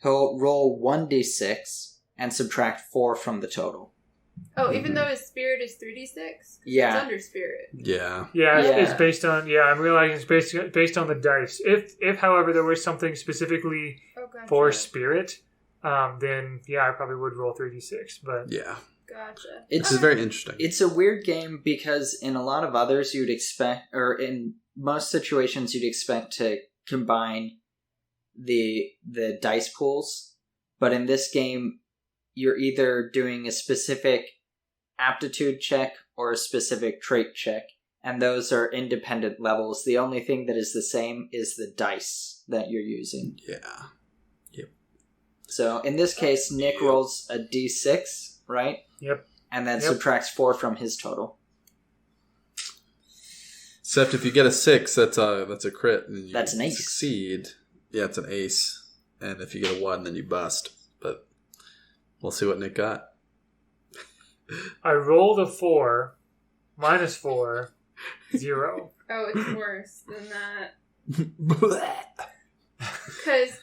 he'll roll 1d6 and subtract 4 from the total. Oh, even though his spirit is 3d6? Yeah. It's under spirit. Yeah. Yeah, Yeah. it's based on. Yeah, I'm realizing it's based on the dice. If, however, there was something specifically Oh, gotcha. for spirit, then yeah, I probably would roll 3d6. But Yeah. Gotcha. This is very interesting. It's a weird game because in a lot of others you'd expect, or in most situations you'd expect to combine the dice pools, but in this game you're either doing a specific aptitude check or a specific trait check, and those are independent levels. The only thing that is the same is the dice that you're using. Yeah. Yep. So in this case, Nick rolls a d6, right? Yep. And then subtracts 4 from his total. Except if you get a 6, that's a crit. And you That's an ace. Succeed. Yeah, it's an ace. And if you get a 1, then you bust. But we'll see what Nick got. I rolled a 4, minus 4, 0. Oh, it's worse than that. Because,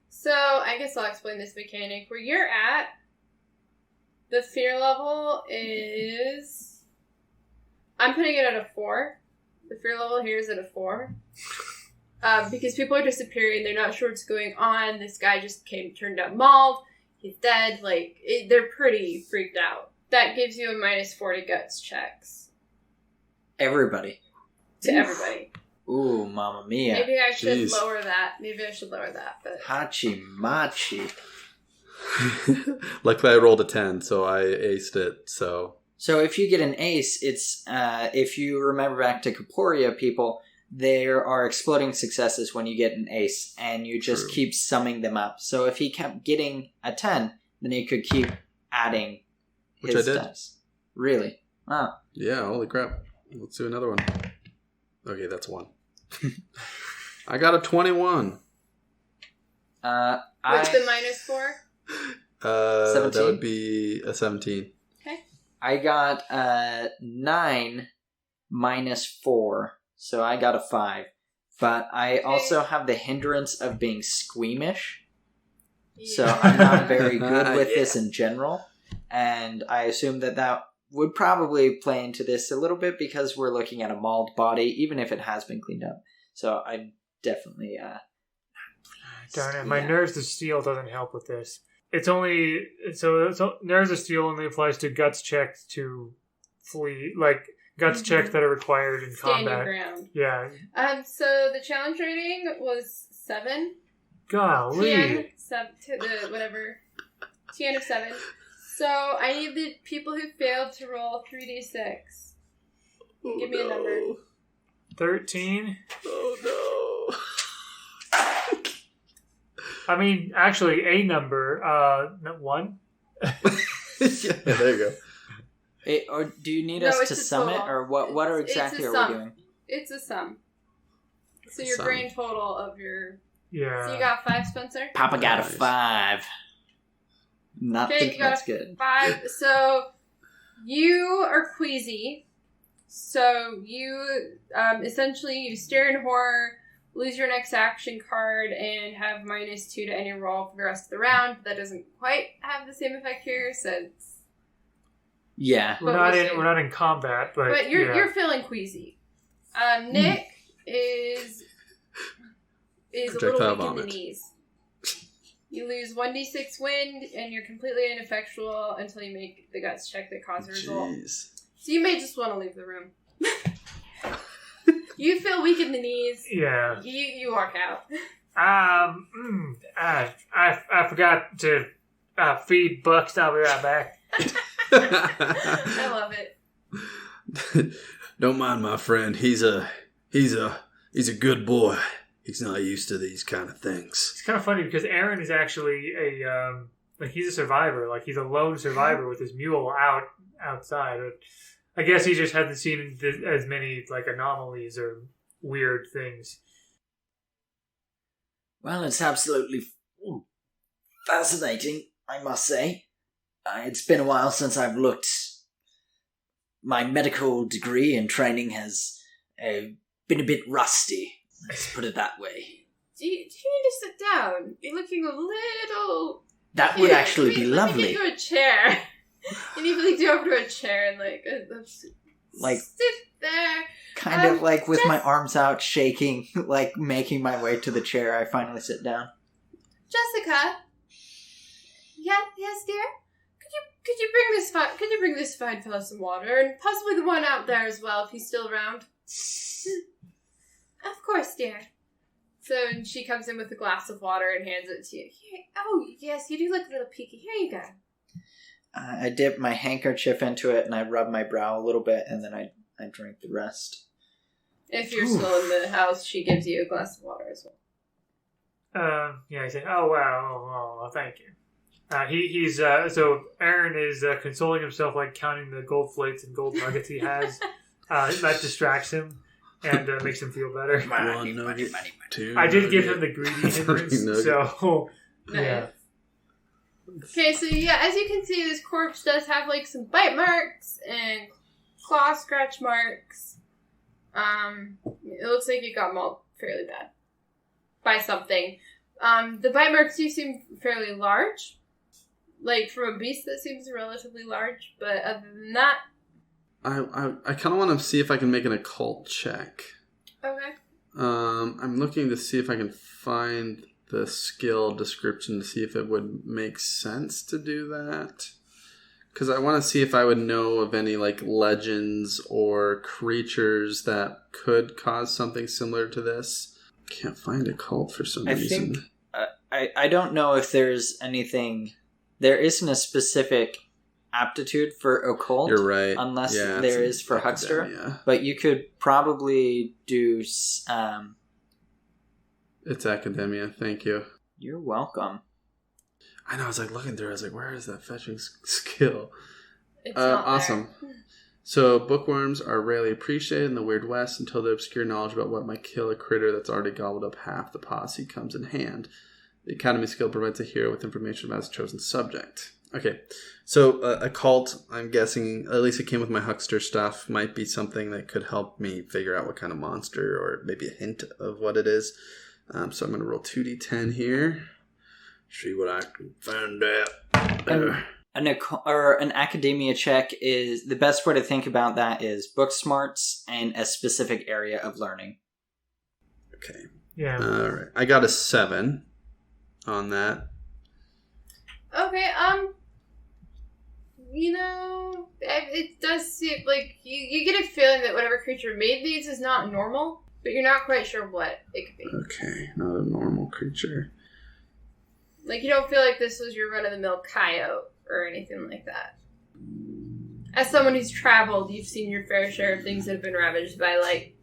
so I guess I'll explain this mechanic. Where you're at, the fear level is... I'm putting it at a 4. The fear level here is at a 4. Because people are disappearing, they're not sure what's going on. This guy just turned out mauled. He's dead. They're pretty freaked out. That gives you a minus 4 to guts checks. Everybody. To everybody. Ooh, mamma mia. Maybe I should Jeez. lower that. But... Hachi machi. Luckily I rolled a 10, so I aced it, so... So if you get an ace, it's, if you remember back to Corporea, people, there are exploding successes when you get an ace, and you just keep summing them up. So if he kept getting a 10, then he could keep adding his dice. Really? Wow. Yeah, holy crap. Let's do another one. Okay, that's 1. I got a 21. What's the minus 4? 17? That would be a 17. Okay. I got 9 minus 4, so I got a 5. But I also have the hindrance of being squeamish, so I'm not very good with this in general. And I assume that would probably play into this a little bit because we're looking at a mauled body, even if it has been cleaned up. So I'm definitely... Darn it, my Nerves of Steel doesn't help with this. It's only... So Nerves of Steel only applies to guts checks to flee, guts checks that are required in Stand combat. your ground. Yeah. So the challenge rating was 7. Golly. TN, TN of 7. So I need the people who failed to roll 3d6. Give me a number. 13. Oh no. I mean, actually, a number. 1. Yeah, there you go. Or do you need No, us it's to a sum it, total. or what are It's exactly a are sum. we doing? It's a sum. So your Sum. grand total of your... Yeah. So you got 5, Spencer? Papa got a Nice. 5. Not Okay, thinking you got that's a good. 5. So you are queasy. So you essentially you stare in horror lose your next action card and have -2 to any roll for the rest of the round. That doesn't quite have the same effect here, since Yeah. We're not in combat, but you're feeling queasy. Nick is a little Projectile weak in vomit. the knees. You lose 1d6 wind, and you're completely ineffectual until you make the guts check that causes a result. Jeez. So you may just want to leave the room. You feel weak in the knees. Yeah. You walk out. I forgot to feed Bucks. I'll be right back. I love it. Don't mind my friend. He's a good boy. He's not used to these kind of things. It's kind of funny because Aaron is actually he's a survivor. Like, he's a lone survivor with his mule outside. But I guess he just hasn't seen as many like anomalies or weird things. Well, it's absolutely fascinating, I must say. It's been a while since I've looked. My medical degree and training has been a bit rusty. Let's put it that way. Do you need to sit down? You're looking a little... That would actually be lovely. Let me get you a chair. And you lead you over to a chair and like sit there. Kind of like with my arms out, shaking, like making my way to the chair. I finally sit down. Jessica. Yes, dear. Could you bring this fine fellow some water, and possibly the one out there as well, if he's still around? Of course, dear. So she comes in with a glass of water and hands it to you. Here, oh, yes, you do look a little peaky. Here you go. I dip my handkerchief into it and I rub my brow a little bit, and then I drink the rest. If you're still in the house, she gives you a glass of water as well. I said, oh, wow, oh, thank you. So Aaron is consoling himself, like counting the gold plates and gold nuggets he has. That distracts him and makes him feel better. One nugget, two I did give him nugget, the greedy hindrance, nugget. so Nice. yeah. Okay, so yeah, as you can see, this corpse does have like some bite marks and claw scratch marks. It looks like it got mauled fairly bad by something. The bite marks do seem fairly large. Like, from a beast that seems relatively large, but other than that... I kind of want to see if I can make an occult check. Okay. I'm looking to see if I can find the skill description to see if it would make sense to do that. Because I want to see if I would know of any, like, legends or creatures that could cause something similar to this. Can't find occult for some reason. I don't know if there's anything... There isn't a specific aptitude for occult. You're right. Unless Yeah, there it's is for Huckster. academia. But you could probably do... It's academia. Thank you. You're welcome. I know. I was like looking through. I was like, where is that fetching skill? It's not Awesome. there. So bookworms are rarely appreciated in the Weird West until the obscure knowledge about what might kill a critter that's already gobbled up half the posse comes in hand. The Academy skill provides a hero with information about his chosen subject. Okay, so occult, I'm guessing, at least it came with my huckster stuff, might be something that could help me figure out what kind of monster or maybe a hint of what it is. So I'm going to roll 2d10 here. See what I can find out. An academia check is... The best way to think about that is book smarts and a specific area of learning. Okay. Yeah. All right. I got a 7 on that. Okay, it does seem like you get a feeling that whatever creature made these is not normal, but you're not quite sure what it could be. Okay, not a normal creature. Like, you don't feel like this was your run-of-the-mill coyote or anything like that. As someone who's traveled, you've seen your fair share of things that have been ravaged by, like...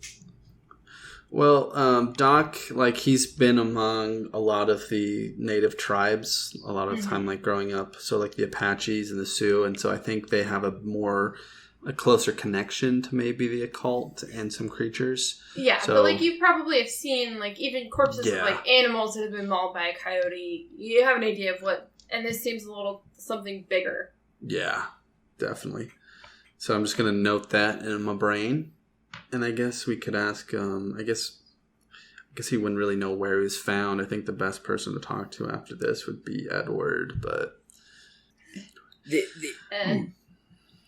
Well, Doc, like, he's been among a lot of the native tribes a lot of time, like, growing up. So, like, the Apaches and the Sioux. And so I think they have a closer connection to maybe the occult and some creatures. Yeah, so, but, like, you probably have seen, like, even corpses of, like, animals that have been mauled by a coyote. You have an idea of what... And this seems a little something bigger. Yeah, definitely. So I'm just going to note that in my brain. And I guess we could ask, guess he wouldn't really know where he was found. I think the best person to talk to after this would be Edward, but...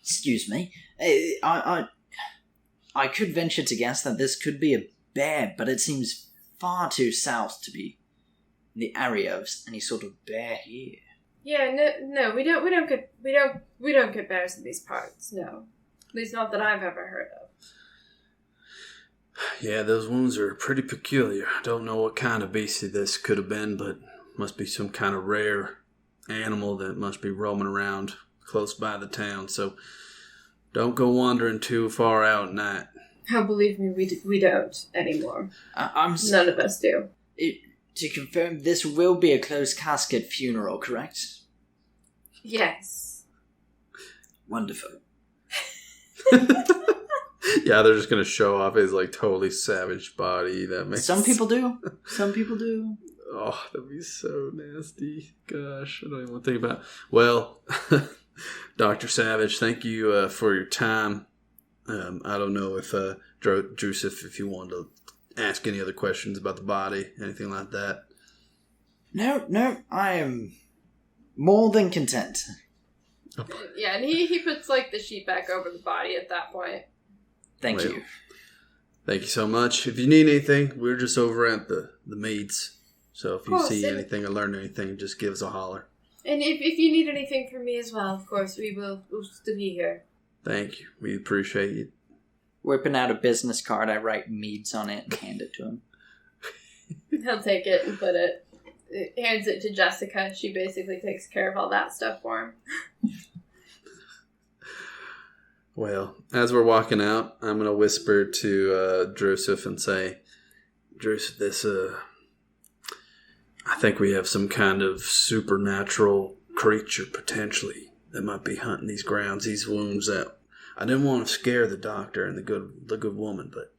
Excuse me. I could venture to guess that this could be a bear, but it seems far too south to be in the area of any sort of bear here. Yeah, no, we don't get bears in these parts. No, at least not that I've ever heard of. Yeah, those wounds are pretty peculiar. I don't know what kind of beastie this could have been, but must be some kind of rare animal that must be roaming around close by the town. So don't go wandering too far out at night. Oh, believe me, we don't anymore. None of us do. To confirm, this will be a closed casket funeral, correct? Yes. Wonderful. Yeah, they're just going to show off his, like, totally savage body. That makes Some people do. Some people do. Oh, that'd be so nasty. Gosh, I don't even want to think about it. Well, Dr. Savage, thank you for your time. I don't know if, Drewseph, if you wanted to ask any other questions about the body, anything like that. No, I am more than content. Yeah, and he puts, like, the sheet back over the body at that point. Thank you. Thank you so much. If you need anything, we're just over at the Meads. So if you see anything or learn anything, just give us a holler. And if you need anything from me as well, of course, we'll still be here. Thank you. We appreciate you. Whipping out a business card, I write Meads on it and hand it to him. He'll take it and hands it to Jessica. She basically takes care of all that stuff for him. Well, as we're walking out, I'm going to whisper to Drewseph and say, Drewseph, I think we have some kind of supernatural creature, potentially, that might be hunting these grounds, these wounds that... I didn't want to scare the doctor and the good woman, but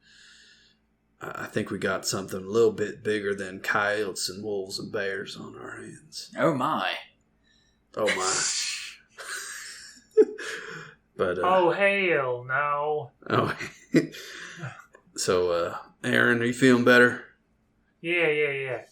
I think we got something a little bit bigger than coyotes and wolves and bears on our hands. Oh, my. Oh, my. But, oh, Hale, no. Oh. So, Aaron, are you feeling better? Yeah.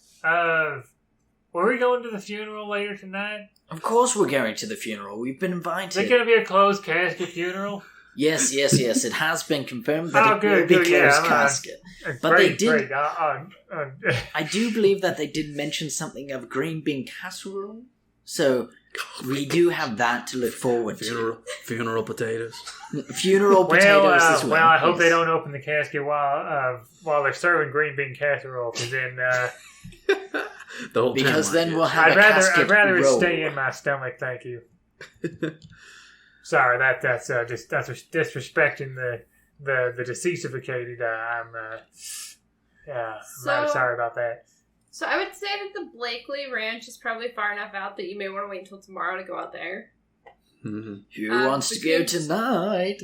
Were we going to the funeral later tonight? Of course we're going to the funeral. We've been invited. Is it going to be a closed casket funeral? Yes. It has been confirmed that it will be closed casket. But great, they did... Great. I do believe that they did mention something of green bean casserole. So... we do have that to look forward to. Funeral potatoes. Funeral potatoes as well. Well, I hope they don't open the casket while they're serving green bean casserole, because then the whole because then we'll have I'd rather it stay in my stomach. Thank you. Sorry, that's disrespecting the deceasificated. I'm very sorry about that. So I would say that the Blakely Ranch is probably far enough out that you may want to wait until tomorrow to go out there. Mm-hmm. Who wants to go tonight?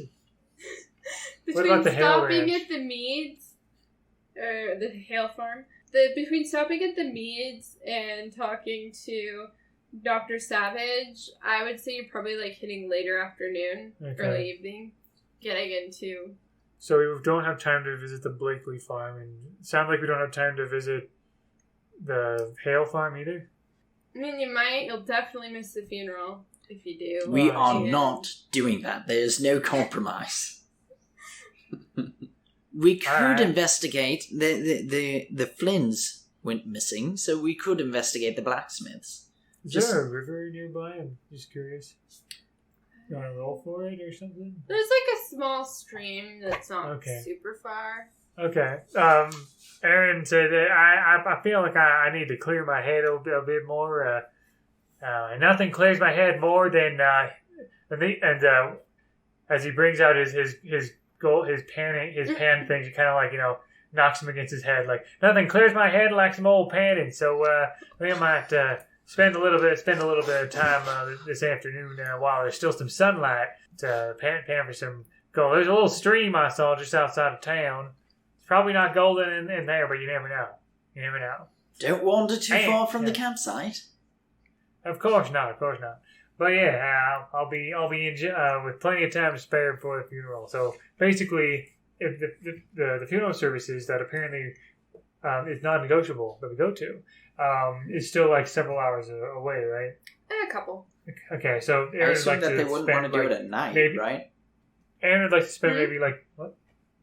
What about the Hale stopping Ranch? at the Meads, or the Hale Farm, between stopping at the Meads and talking to Dr. Savage, I would say you're probably like hitting later afternoon, early evening, getting into. So we don't have time to visit the Blakely Farm, and it sounds like we don't have time to visit the Hale Farm either? I mean, you'll definitely miss the funeral if you do. We are not doing that. There's no compromise. We could investigate. The Flynns went missing, so we could investigate the blacksmiths. Is there a river nearby? I'm just curious. You want to roll for it or something? There's like a small stream that's not super far. Okay. Aaron said that I feel like I need to clear my head a bit more. And nothing clears my head more than as he brings out his pan things, he kind of like knocks him against his head. Like nothing clears my head like some old panning. So I think I might spend a little bit of time this afternoon while there's still some sunlight to pan for some gold. There's a little stream I saw just outside of town. It's probably not golden in there, but you never know. Don't wander too far from the campsite. Of course not. But yeah, I'll be in with plenty of time to spare before the funeral. So basically, if the funeral services that apparently is non-negotiable that we go to. It's still like several hours away, right? A couple. Okay, so I Aaron would assume like that to they wouldn't spend, want to do like, it at night, maybe- right? Aaron would like to spend Mhm. maybe like what?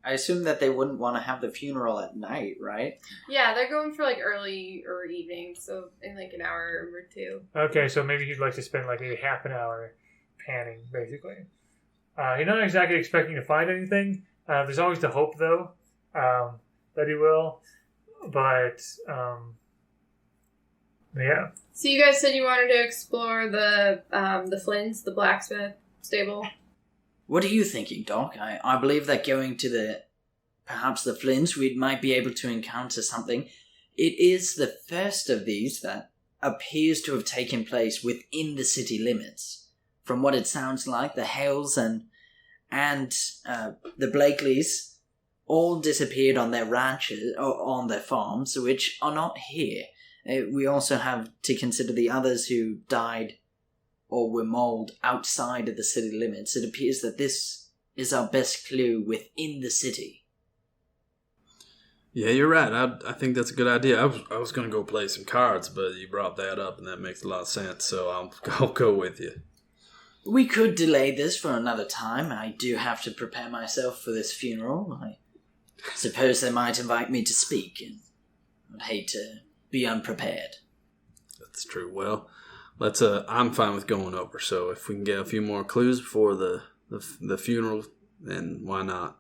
I assume that they wouldn't want to have the funeral at night, right? Yeah, they're going for like early or evening, so in like an hour or two. Okay, so maybe he'd like to spend like maybe half an hour panning, basically. He's not exactly expecting to find anything. There's always the hope, though, that he will. But yeah. So you guys said you wanted to explore the Flynn's, the blacksmith stable. What are you thinking, Doc? I believe that going to perhaps the Flynn's, we might be able to encounter something. It is the first of these that appears to have taken place within the city limits. From what it sounds like, the Hales and the Blakeleys all disappeared on their ranches, or on their farms, which are not here. We also have to consider the others who died or were mauled outside of the city limits. It appears that this is our best clue within the city. Yeah, you're right. I think that's a good idea. I was going to go play some cards, but you brought that up, and that makes a lot of sense, so I'll go with you. We could delay this for another time. I do have to prepare myself for this funeral. I suppose they might invite me to speak, and I'd hate to be unprepared. That's true. Well, let's. I'm fine with going over. So if we can get a few more clues before the funeral, then why not?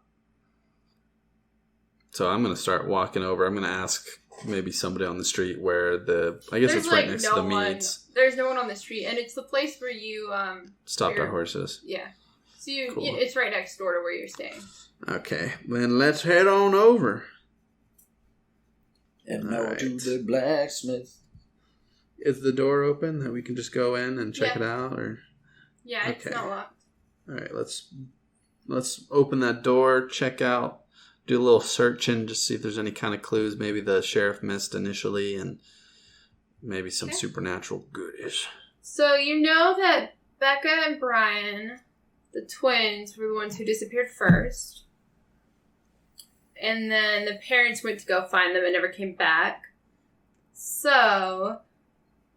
So I'm going to start walking over. I'm going to ask maybe somebody on the street where I guess it's right next to the meads. There's no one on the street, and it's the place where you Stopped our horses. Yeah. So Cool. it's right next door to where you're staying. Okay, then let's head on over. And now Alright. to the blacksmith. Is the door open that we can just go in and check Yeah. it out, or? Yeah, it's Okay. not locked. All right, let's open that door, check out, do a little searching, just see if there's any kind of clues. Maybe the sheriff missed initially, and maybe some Okay. supernatural goodies. So you know that Becca and Brian, the twins, were the ones who disappeared first. And then the parents went to go find them and never came back. So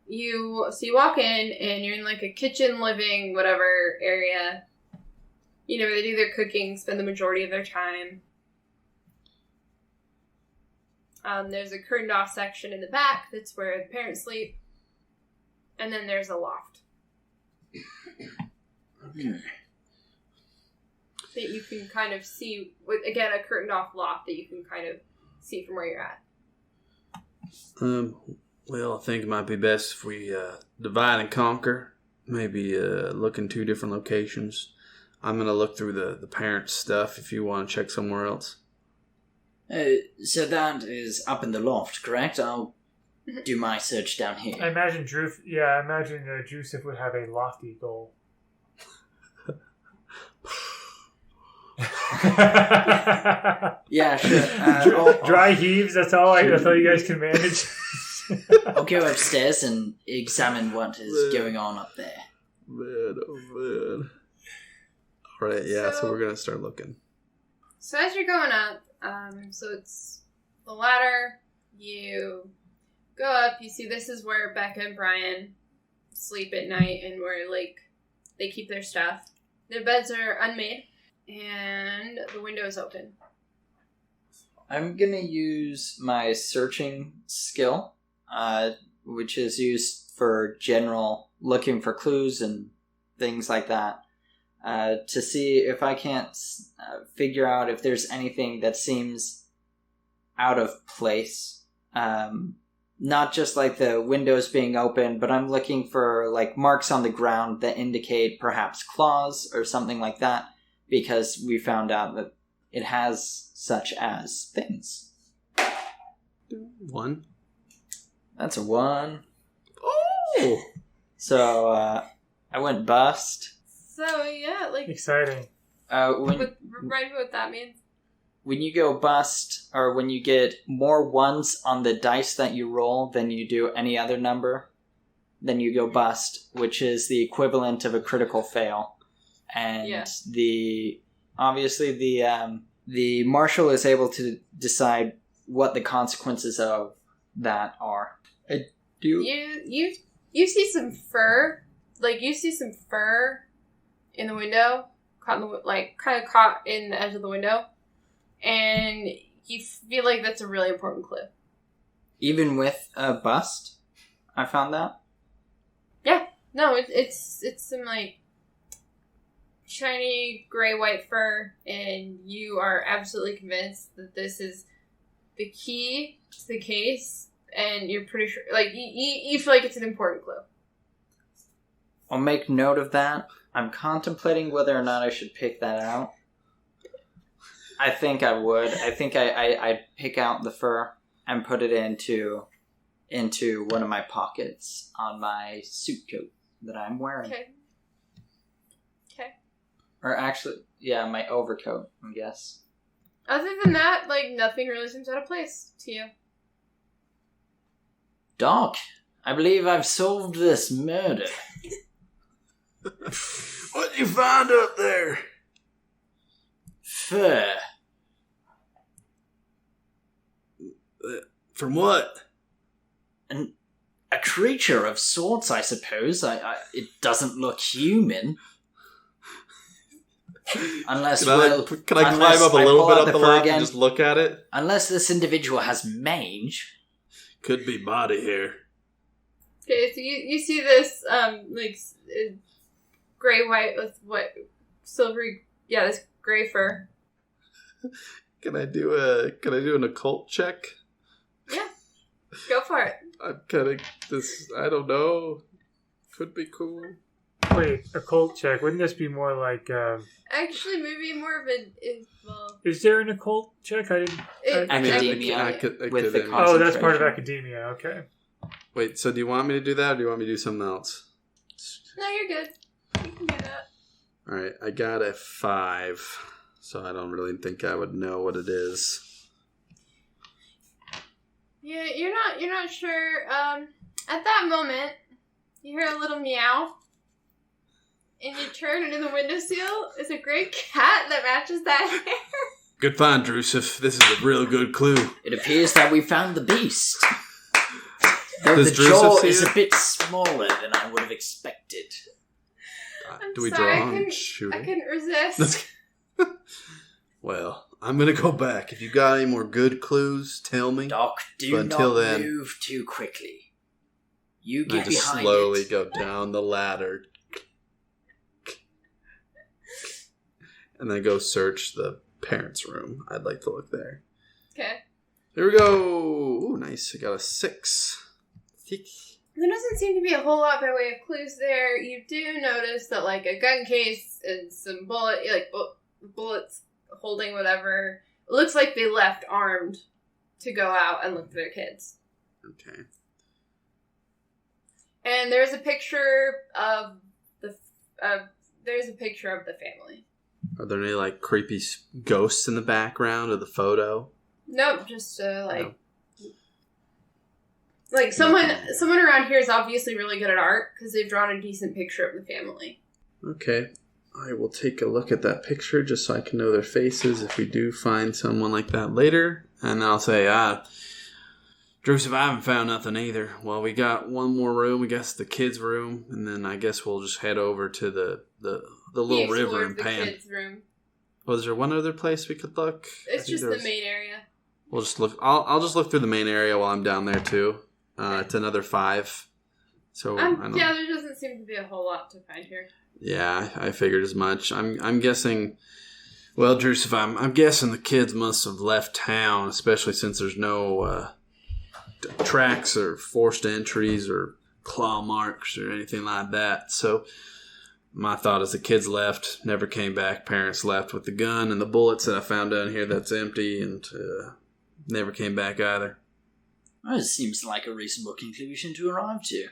you walk in and you're in like a kitchen, living, whatever area. You know, where they do their cooking, spend the majority of their time. There's a curtained off section in the back. That's where the parents sleep. And then there's a loft. Okay. That you can kind of see, with again a curtained off loft that you can kind of see from where you're at. Well, I think it might be best if we divide and conquer. Maybe look in 2 different locations. I'm gonna look through the parents' stuff if you want to check somewhere else. So that is up in the loft, correct? I'll do my search down I here. imagine Drewseph would have a lofty goal. Yeah, sure. Dry heaves. That's all you guys can manage. I'll go upstairs and examine what is going on up there. Man, oh man. All right, yeah. So we're gonna start looking. So as you're going up, so it's the ladder. You go up. You see this is where Becca and Brian sleep at night, and where like they keep their stuff. Their beds are unmade, and the window is open. I'm gonna use my searching skill, which is used for general looking for clues and things like that, to see if I can't figure out if there's anything that seems out of place. Not just like the windows being open, but I'm looking for like marks on the ground that indicate perhaps claws or something like that, because we found out that it has such as things. 1. That's a 1. Oh! So, I went bust. So yeah, like Exciting. remind me what that means. When you go bust, or when you get more 1s on the dice that you roll than you do any other number, then you go bust, which is the equivalent of a critical fail. And Yeah. the marshal is able to decide what the consequences of that are. I do. You see some fur, like you see some fur in the window, kind of caught in the edge of the window, and you feel like that's a really important clue. Even with a bust, I found that. Yeah, no, it's some like shiny gray-white fur, and you are absolutely convinced that this is the key to the case, and you're pretty sure, like, you feel like it's an important clue. I'll make note of that. I'm contemplating whether or not I should pick that out. I think I would. I think I'd pick out the fur and put it into one of my pockets on my suit coat that I'm wearing. Okay. Or actually, yeah, my overcoat, I guess. Other than that, like, nothing really seems out of place to you. Doc, I believe I've solved this murder. What'd you find up there? Fur. From what? A creature of sorts, I suppose. It doesn't look human. Unless, can I climb up a little bit up the ladder and just look at it? Unless this individual has mange. Could be body hair. Okay, so you see this, gray-white with silvery, this gray fur. Can I do an occult check? Yeah, go for it. I'm kind of I don't know. Could be cool. Wait, occult check. Wouldn't this be more like... Actually, maybe more of well... Is there an occult check? Academia. With the oh, that's part of academia. Okay. Wait, so do you want me to do that, or do you want me to do something else? No, you're good. You can do that. Alright, I got a 5, so I don't really think I would know what it is. Yeah, you're not sure. At that moment, you hear a little meow. And you turn, and in the windowsill is a gray cat that matches that hair. Good find, Drewseph. This is a real good clue. It appears that we found the beast. Though Does the Drewseph jaw see is it? a bit smaller than I would have expected. I'm Do we sorry, draw and shoot I it? couldn't resist. Well, I'm gonna go back. If you got any more good clues, tell me. Doc, do But until not then, move too quickly. You I get just behind slowly it. go down the ladder. And then go search the parents' room. I'd like to look there. Okay. Here we go. Ooh, nice. I got a 6. There doesn't seem to be a whole lot by way of clues there. You do notice that, like, a gun case and some bullets holding whatever. It looks like they left armed to go out and look for their kids. Okay. And there's a picture of the family. Are there any, like, creepy ghosts in the background of the photo? Nope, just No. like someone around here is obviously really good at art because they've drawn a decent picture of the family. Okay. I will take a look at that picture just so I can know their faces if we do find someone like that later. And I'll say, Drewseph, I haven't found nothing either. Well, we got one more room, I guess the kids' room, and then I guess we'll just head over to the little river and pan. Kids' room. Was there one other place we could look? It's just the main area. We'll just look. I'll just look through the main area while I'm down there too. It's another 5. So I don't... yeah, there doesn't seem to be a whole lot to find here. Yeah, I figured as much. I'm guessing. Well, Drewseph, I'm guessing the kids must have left town, especially since there's no tracks or forced entries or claw marks or anything like that. So my thought is the kids left, never came back. Parents left with the gun and the bullets that I found down here that's empty, and never came back either. Well, it seems like a reasonable conclusion to arrive to.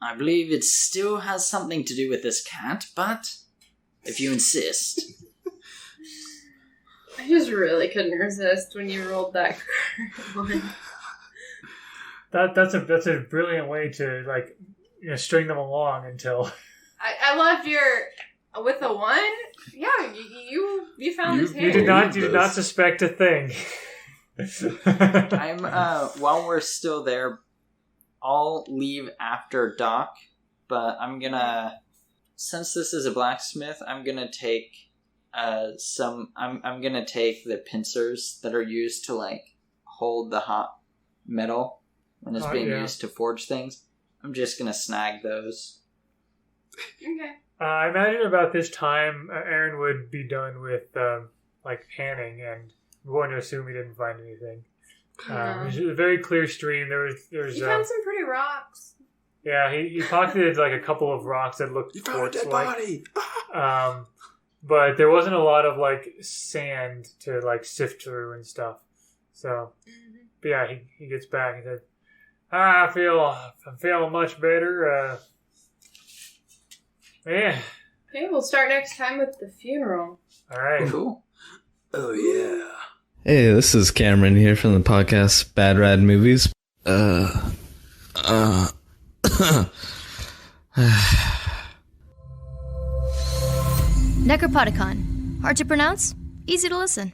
I believe it still has something to do with this cat, but if you insist. I just really couldn't resist when you rolled that one. That's a brilliant way to string them along until. I love your with a 1. Yeah, you found this hair. You did not suspect a thing. I'm while we're still there, I'll leave after Doc, but I'm gonna, since this is a blacksmith, I'm gonna take I'm gonna take the pincers that are used to like hold the hot metal when it's being used to forge things. I'm just gonna snag those. Okay. I imagine about this time, Aaron would be done with like panning, and we're going to assume he didn't find anything. There's a very clear stream. There's You found some pretty rocks. Yeah, he pocketed like a couple of rocks that looked You found a dead body. But there wasn't a lot of like sand to like sift through and stuff. So, but yeah, he gets back and said, I'm feeling much better. Yeah. Okay, we'll start next time with the funeral. All right. Cool. Oh yeah. Hey, this is Cameron here from the podcast Bad Rad Movies. Necropodicon. Hard to pronounce, easy to listen.